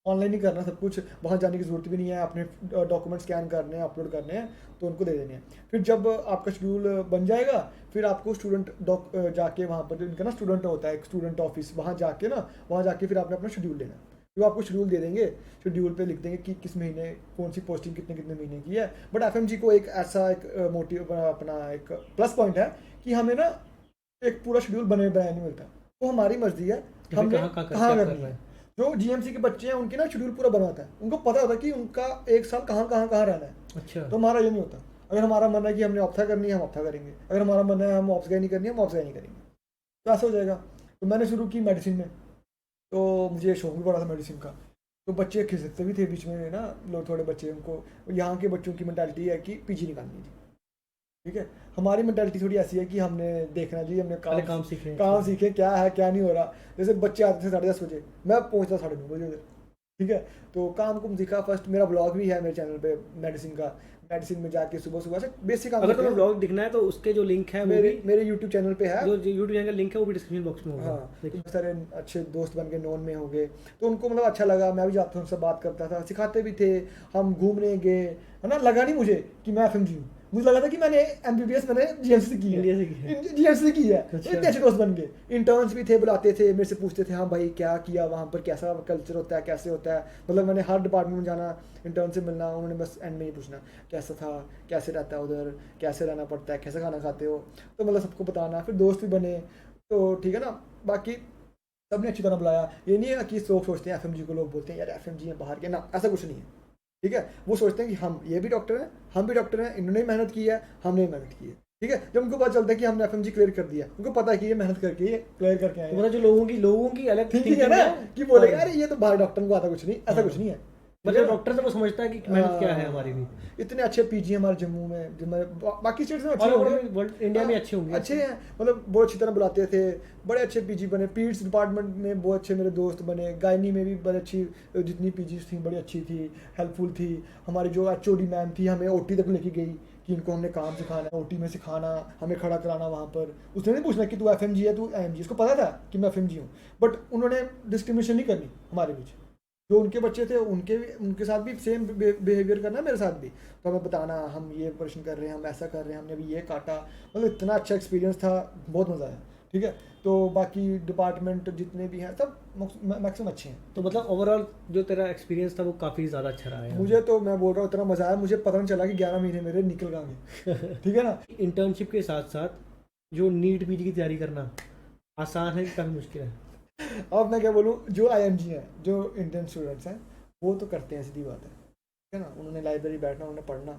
ऑनलाइन ही करना सब कुछ, वहाँ जाने की ज़रूरत भी नहीं है, अपने डॉक्यूमेंट स्कैन करने हैं, अपलोड करने हैं तो उनको दे देने हैं। फिर जब आपका शेड्यूल बन जाएगा फिर आपको स्टूडेंट जाके वहाँ पर जो इनका ना स्टूडेंट होता है, एक स्टूडेंट ऑफिस, वहाँ जाके फिर आपने अपना शेड्यूल देना है, वो आपको शेड्यूल दे देंगे, शेड्यूल पे लिख देंगे कि किस महीने कौन सी पोस्टिंग कितने महीने की है। बट एफएमजी को एक ऐसा एक मोटिव अपना एक प्लस पॉइंट है कि हमें ना एक पूरा शेड्यूल बनाया नहीं मिलता, वो हमारी मर्जी है हमने कहाँ करनी है। जो जीएमसी के बच्चे हैं उनकी ना शेड्यूल पूरा बना होता है, उनको पता होता है कि उनका 1 साल कहाँ रहना है। अच्छा, तो हमारा ये नहीं होता, अगर हमारा मन है कि हमने ऑप्था करनी है हम ऑप्था करेंगे, अगर हमारा मन है हम ऑप्स गए नहीं करनी है हम ऑप्स गए नहीं करेंगे, तो ऐसा हो जाएगा। तो मैंने शुरू की मेडिसिन में, तो मुझे शौक भी पड़ा था मेडिसिन का, तो बच्चे खिसकते भी थे बीच में ना, लोग थोड़े बच्चे, उनको यहाँ के बच्चों की मेंटालिटी है कि पीजी निकालनी है, ठीक है। हमारी मेंटालिटी थोड़ी ऐसी है कि हमने देखना जी, हमने काम सीखे क्या है क्या नहीं हो रहा। जैसे बच्चे आते थे 10:30 बजे, मैं पहुँचता 9:30 बजे उधर, ठीक है। तो काम को सीखा, फर्स्ट मेरा ब्लॉग भी है मेरे चैनल पे मेडिसिन में जाके सुबह से बेसिक काम। अगर तुम्हें ब्लॉग दिखना है तो उसके जो लिंक है मेरे यूट्यूब चैनल पे है, जो यूट्यूब चैनल का लिंक है वो भी डिस्क्रिप्शन बॉक्स में होगा। हाँ, बहुत सारे अच्छे दोस्त बन के नॉन में हो गए, तो उनको मतलब अच्छा लगा, मैं भी जाता था उनसे बात करता था, सिखाते भी थे, हम घूमने गए, है ना। लगा नहीं मुझे कि मैं एफएमजी हूँ, मुझे लगा था कि मैंने एमबीबीएस मैंने जीएमसी की है। इतने अच्छे दोस्त बन गए, इंटर्न्स भी थे, बुलाते थे, मेरे से पूछते थे हाँ भाई क्या किया वहाँ पर, कैसा कल्चर होता है, कैसे होता है, मतलब मैंने हर डिपार्टमेंट में जाना, इंटर्न से मिलना, उन्होंने बस एंड में ही पूछना कैसा था, कैसे रहता है उधर, कैसे रहना पड़ता है, कैसे खाना खाते हो, तो मतलब सबको बताना, फिर दोस्त भी बने, तो ठीक है ना। बाकी सबने अच्छी तरह बुलाया, ये नहीं है कि लोग सोचते हैं एफएमजी को, लोग बोलते हैं यार एफएमजी है बाहर के, ना ऐसा कुछ नहीं है, ठीक है। वो सोचते हैं कि हम ये भी डॉक्टर हैं, हम भी डॉक्टर हैं, इन्होंने मेहनत की है, हमने मेहनत की है, ठीक है। जब उनको पता चलता है कि हमने एफएमजी क्लियर कर दिया, उनको पता है कि ये मेहनत करके ये क्लियर करके आए हैं, मतलब जो लोगों की अलग थिंकिंग है ना, कि बोले यार ये तो बाहर डॉक्टर को आता कुछ नहीं, ऐसा कुछ नहीं है, मतलब डॉक्टर तो वो समझता है कि मेहनत क्या है हमारी भी। इतने अच्छे पीजी हमारे जम्मू में, जो बाकी स्टेट्स में अच्छे होंगे, इंडिया में अच्छे होंगे, अच्छे हैं, मतलब बहुत अच्छी तरह बुलाते थे, बड़े अच्छे पीजी बने, पीड्स डिपार्टमेंट में बहुत अच्छे मेरे दोस्त बने, गायनी में भी बड़ी अच्छी, जितनी पीजीज थी बड़ी अच्छी थी, हेल्पफुल थी। हमारी जो एचओडी मैम थी हमें ओटी तक लेके गई कि इनको हमने काम सिखाना है, ओटी में सिखाना, हमें खड़ा कराना वहाँ पर, उसने नहीं पूछना कि तू एफएमजी है तू एएमजी, उसको पता था कि मैं एफएमजी हूँ, बट उन्होंने डिस्क्रिमिनेशन नहीं करनी हमारे बीच, जो उनके बच्चे थे उनके साथ भी सेम बिहेवियर करना मेरे साथ भी, तो हमें बताना हम ये ऑपरेशन कर रहे हैं, हम ऐसा कर रहे हैं, हमने अभी ये काटा, मतलब इतना अच्छा एक्सपीरियंस था, बहुत मज़ा आया, ठीक है। तो बाकी डिपार्टमेंट जितने भी हैं सब मैक्सिमम अच्छे हैं। तो मतलब ओवरऑल जो तेरा एक्सपीरियंस था वो काफ़ी ज़्यादा अच्छा रहा है। मुझे तो मैं बोल रहा हूँ इतना मज़ा आया, मुझे पता नहीं चला कि 11 महीने मेरे निकल गए, ठीक है ना। इंटर्नशिप के साथ साथ जो नीट पीजी की तैयारी करना आसान है कि काफ़ी मुश्किल है? अब मैं क्या बोलूँ, जो आईएमजी हैं, जो इंडियन स्टूडेंट्स हैं, वो तो करते हैं, सीधी बात है, ठीक है ना। उन्होंने लाइब्रेरी बैठना, उन्होंने पढ़ना,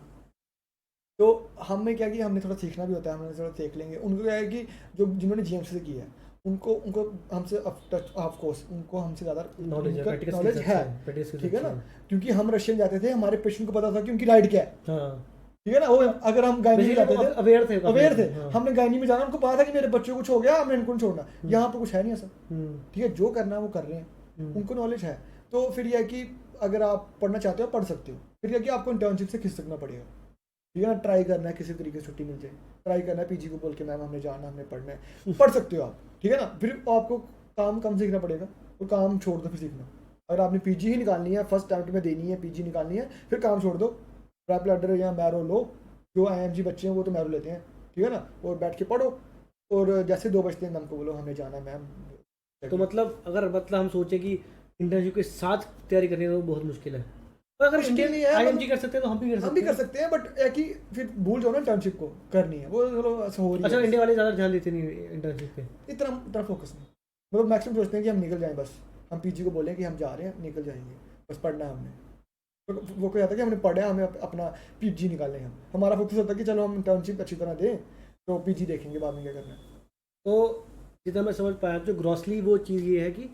तो हमें क्या कि हमने थोड़ा सीखना भी होता है, हमने थोड़ा सीख लेंगे। उनको क्या है कि जो जिन्होंने जीएमसी से किया है उनको हमसे ऑफ कोर्स उनको हमसे ज़्यादा नॉलेज है, ठीक है ना, क्योंकि हम रशियन जाते थे, हमारे पेशेंट को पता था कि उनकी राइट क्या है, ठीक है ना। वो अगर हम गायनी में जाते थे अवेयर थे, हमने गायनी में जाना, उनको पता था कि मेरे बच्चों को कुछ हो गया, हमने इनको छोड़ना, यहाँ पर कुछ है नहीं ऐसा, ठीक है। जो करना है वो कर रहे हैं, उनको नॉलेज है। तो फिर यह है कि अगर आप पढ़ना चाहते हो पढ़ सकते हो, फिर यह कि आपको इंटर्नशिप से खिसकना पड़ेगा, ठीक है ना। ट्राई करना है, किसी तरीके से छुट्टी मिल जाए, ट्राई करना है, पीजी को बोल के मैम हमने जाना, हमने पढ़ना है, पढ़ सकते हो आप, ठीक है ना। फिर आपको काम कम सीखना पड़ेगा, तो काम छोड़ दो फिर सीखना। अगर आपने पीजी ही निकालनी है, फर्स्ट अटेम्प्ट में देनी है, पीजी निकालनी है, फिर काम छोड़ दो, प्रेप लैडर या मैरो लो। जो आईएमजी बच्चे हैं वो तो मैरो लेते हैं, ठीक है ना, और बैठ के पढ़ो, और जैसे 2 बजते हैं मैम को बोलो हमें जाना है मैम। तो मतलब अगर हम सोचें कि इंटर्नशिप के साथ तैयारी करनी है तो बहुत मुश्किल है, तो अगर मुश्किल नहीं है, आईएमजी कर सकते हैं तो हम भी कर सकते हैं। सकते हैं, बट एक ही फिर भूल जाओ ना इंटर्नशिप को करनी है, वो चलो हो रही अच्छा, है। इंडिया वाले ज़्यादा ध्यान देते नहीं इंटर्नशिप पे, इतना फोकस नहीं, मतलब मैक्सिमम सोचते हैं कि हम निकल जाएं, बस हम पीजी को बोलें कि हम जा रहे हैं, निकल जाएंगे, बस पढ़ना है हमने। तो वो क्या था कि हमने पढ़ा, हमें अपना पीजी निकालें, हमारा फोकस होता है कि चलो हम इंटर्नशिप अच्छी तरह दें, तो पीजी देखेंगे बाद में क्या करना है। तो जितना मैं समझ पाया जो ग्रॉसली वो चीज़ ये है कि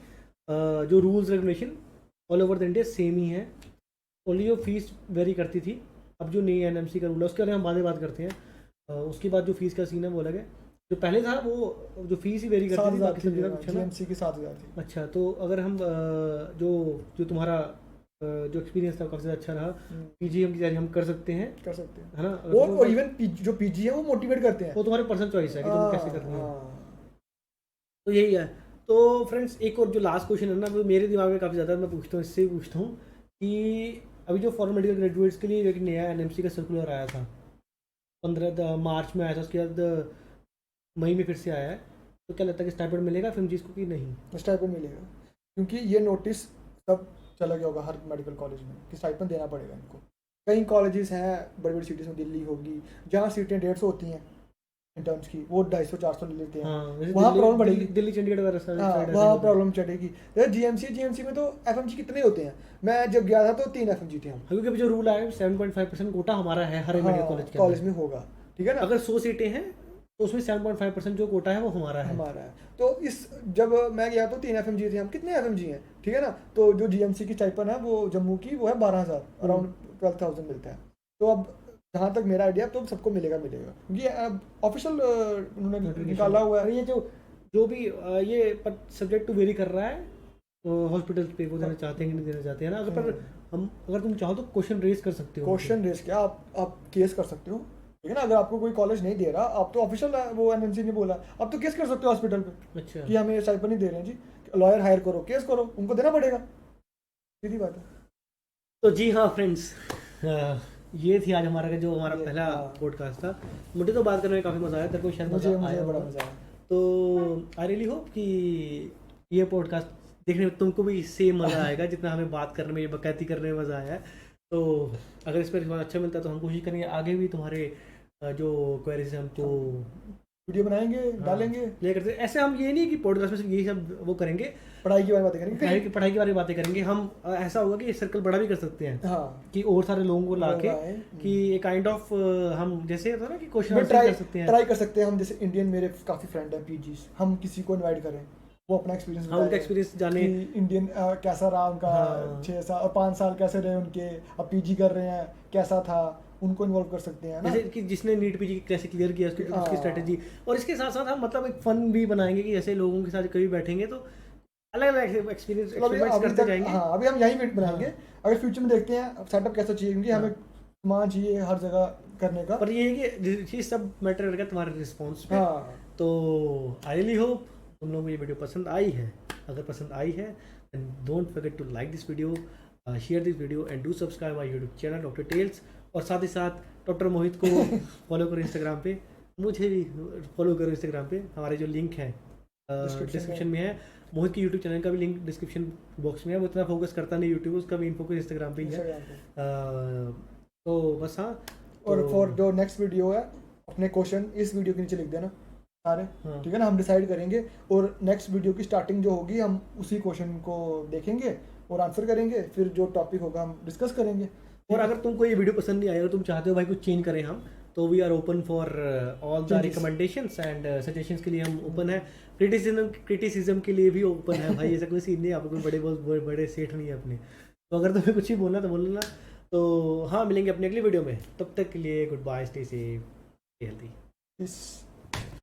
जो rules regulation all over the India same ही है, ओनली जो फीस वेरी करती थी। अब जो नई एनएमसी का रूल है उसके बारे में हम बाद में बात करते हैं। उसके बाद जो फीस का सीन है वो अलग है, जो पहले था वो जो फीस ही वेरी करती थी, बाकी सब जगह कुछ है ना। जीएमसी की 7,000 थी। अच्छा, तो अगर हम जो तुम्हारा जो एक्सपीरियंस था काफ़ी अच्छा रहा, पीजीएम की तैयारी हम कर सकते हैं है ना। और इवन जो पीजी है वो मोटिवेट करते हैं, वो तुम्हारी पर्सनल चॉइस है कि तुम कैसे करनी है। हाँ। तो यही है। तो फ्रेंड्स, एक और जो लास्ट क्वेश्चन है ना, वो मेरे दिमाग में काफ़ी ज़्यादा, मैं पूछता हूँ, इससे पूछता हूँ कि अभी जो फॉरेन मेडिकल ग्रेजुएट्स के लिए एक नया एनएमसी का सर्कुलर आया था, 15 मार्च में आया था, उसके बाद मई में फिर से आया है, तो क्या लगता है कि स्टाइपेंड मिलेगा फिल्म चीज़ को कि नहीं? स्टाइपेंड मिलेगा, क्योंकि ये नोटिस तब चला गया होगा हर मेडिकल कॉलेज में कि स्टाइपेंड देना पड़ेगा इनको। कई कॉलेजेस हैं बड़ी बड़ी सिटीज़ में, दिल्ली होगी, जहाँ सीटें 150 होती हैं इंटर्न्स की, वो 250-400 ले लेते हैं। वहाँ प्रॉब्लम बढ़ेगी, दिल्ली चंडीगढ़ वगैरह। हाँ, वहाँ प्रॉब्लम चढ़ेगी। जीएमसी में तो एफएमजी कितने होते हैं? मैं जब गया था तो 3 एफएमजी थे हम, क्योंकि अभी जो रूल आया है 7.5% कोटा हमारा है हर मेडिकल कॉलेज में होगा, ठीक है ना। अगर 100 सीटें हैं तो उसमें 7.5% जो कोटा है वो हमारा है। तो जब मैं गया तो 3 एफएमजी थे हम, कितने एफएमजी हैं, ठीक है ना। तो जो जीएमसी की स्टाइपेंड है वो जम्मू की वो है 12,000, अराउंड 12,000 मिलता है। तो अब जहाँ तक मेरा आइडिया, तो सबको मिलेगा, क्योंकि ऑफिशियल उन्होंने निकाला हुआ है। ये जो भी ये सब्जेक्ट टू वेरी कर रहा है, हॉस्पिटल पे वो देना चाहते हैं कि नहीं देना चाहते हैं ना। अगर तुम चाहो तो क्वेश्चन रेज कर सकते हो। क्वेश्चन रेज क्या, आप केस कर सकते हो, ठीक है ना। अगर आपको कोई कॉलेज नहीं दे रहा, आप तो ऑफिशियल वो एनएमसी ने बोला, आप तो केस कर सकते हो हॉस्पिटल पे। अच्छा, कि हमें स्टाइपेंड नहीं दे रहे हैं जी, लॉयर हायर करो, केस करो, उनको देना पड़ेगा, सीधी बात है। तो जी हाँ फ्रेंड्स, ये थी आज हमारा पहला पॉडकास्ट था। मुझे तो बात करने में काफ़ी मज़ा आया, तेरे को शायद मुझे बड़ा मज़ा आया। तो आई रियली होप कि ये पॉडकास्ट देखने में तुमको भी सेम मज़ा आएगा जितना हमें बात करने में, ये बकैती करने में मज़ा आया है। तो अगर इस पर रिस्पॉन्स अच्छा मिलता है तो हम कोशिश करेंगे आगे भी तुम्हारे जो क्वेरीज हैं हमको वीडियो बनाएंगे, डालेंगे, प्ले करते। ऐसे हम ये नहीं कि पॉडकास्ट में सिर्फ यही सब वो करेंगे, पढ़ाई के बारे में बातें करेंगे, पढ़ाई के बारे में बातें करेंगे। हम ऐसा होगा कि सर्कल बड़ा भी कर सकते हैं, हाँ, कि और सारे लोगों को ला के कि एक काइंड ऑफ हम जैसे होता है ना कि क्वेश्चन ट्राई कर सकते हैं हम। जैसे इंडियन मेरे काफ़ी फ्रेंड हैं पीजी, हम किसी को इनवाइट करें, वो अपना एक्सपीरियंस बताएं, उनका एक्सपीरियंस जाने, इंडियन कैसा रहा उनका, 6 साल और 5 साल कैसे रहे उनके, अब पीजी कर रहे हैं कैसा था, उनको इन्वॉल्व कर सकते हैं ना। जैसे कि जिसने नीट पीजी कैसे क्लियर किया उसकी स्ट्रेटेजी, और इसके साथ साथ हम मतलब एक फन भी बनाएंगे कि जैसे लोगों के साथ कभी बैठेंगे तो अलग अलग एक्सपीरियंस करते जाएंगे। हाँ, अभी हम यही मीट बनाएंगे। अगर फ्यूचर में देखते हैं सेटअप कैसा चाहिए, क्योंकि हमें सामान चाहिए हर जगह करने का, पर ये है कि ये सब मैटर करेगा तुम्हारे रिस्पॉन्स पे। तो आई रियली होप तुम लोगों को ये वीडियो पसंद आई है। अगर पसंद आई है then don't forget to like this video, share this video and do subscribe my YouTube channel doctor tales. और साथ ही साथ डॉक्टर मोहित को फॉलो करो इंस्टाग्राम पे, मुझे भी फॉलो करो इंस्टाग्राम पे। हमारे जो लिंक है डिस्क्रिप्शन में है, मोहित की यूट्यूब चैनल का भी लिंक डिस्क्रिप्शन बॉक्स में है। वो इतना फोकस करता नहीं यूट्यूब, उसका मेन फोकस इंस्टाग्राम पे ही है। तो बस हाँ, और फॉर जो नेक्स्ट वीडियो है अपने क्वेश्चन इस वीडियो के नीचे लिख देना सारे, ठीक है ना। हम डिसाइड करेंगे और नेक्स्ट वीडियो की स्टार्टिंग जो होगी हम उसी क्वेश्चन को देखेंगे और आंसर करेंगे, फिर जो टॉपिक होगा हम डिस्कस करेंगे। और अगर तुमको ये वीडियो पसंद नहीं आया और तुम चाहते हो भाई कुछ चेंज करें हम, तो we are open for all the recommendations and suggestions के लिए हम ओपन है। क्रिटिसिज्म के लिए भी ओपन है भाई, ऐसा कोई सीन नहीं है, आप कोई बड़े सेठ नहीं है अपने। तो अगर तुम्हें कुछ ही बोलना तो बोलना। तो हाँ, मिलेंगे अपने अगली वीडियो में, तब तक के लिए good bye, stay safe, stay healthy.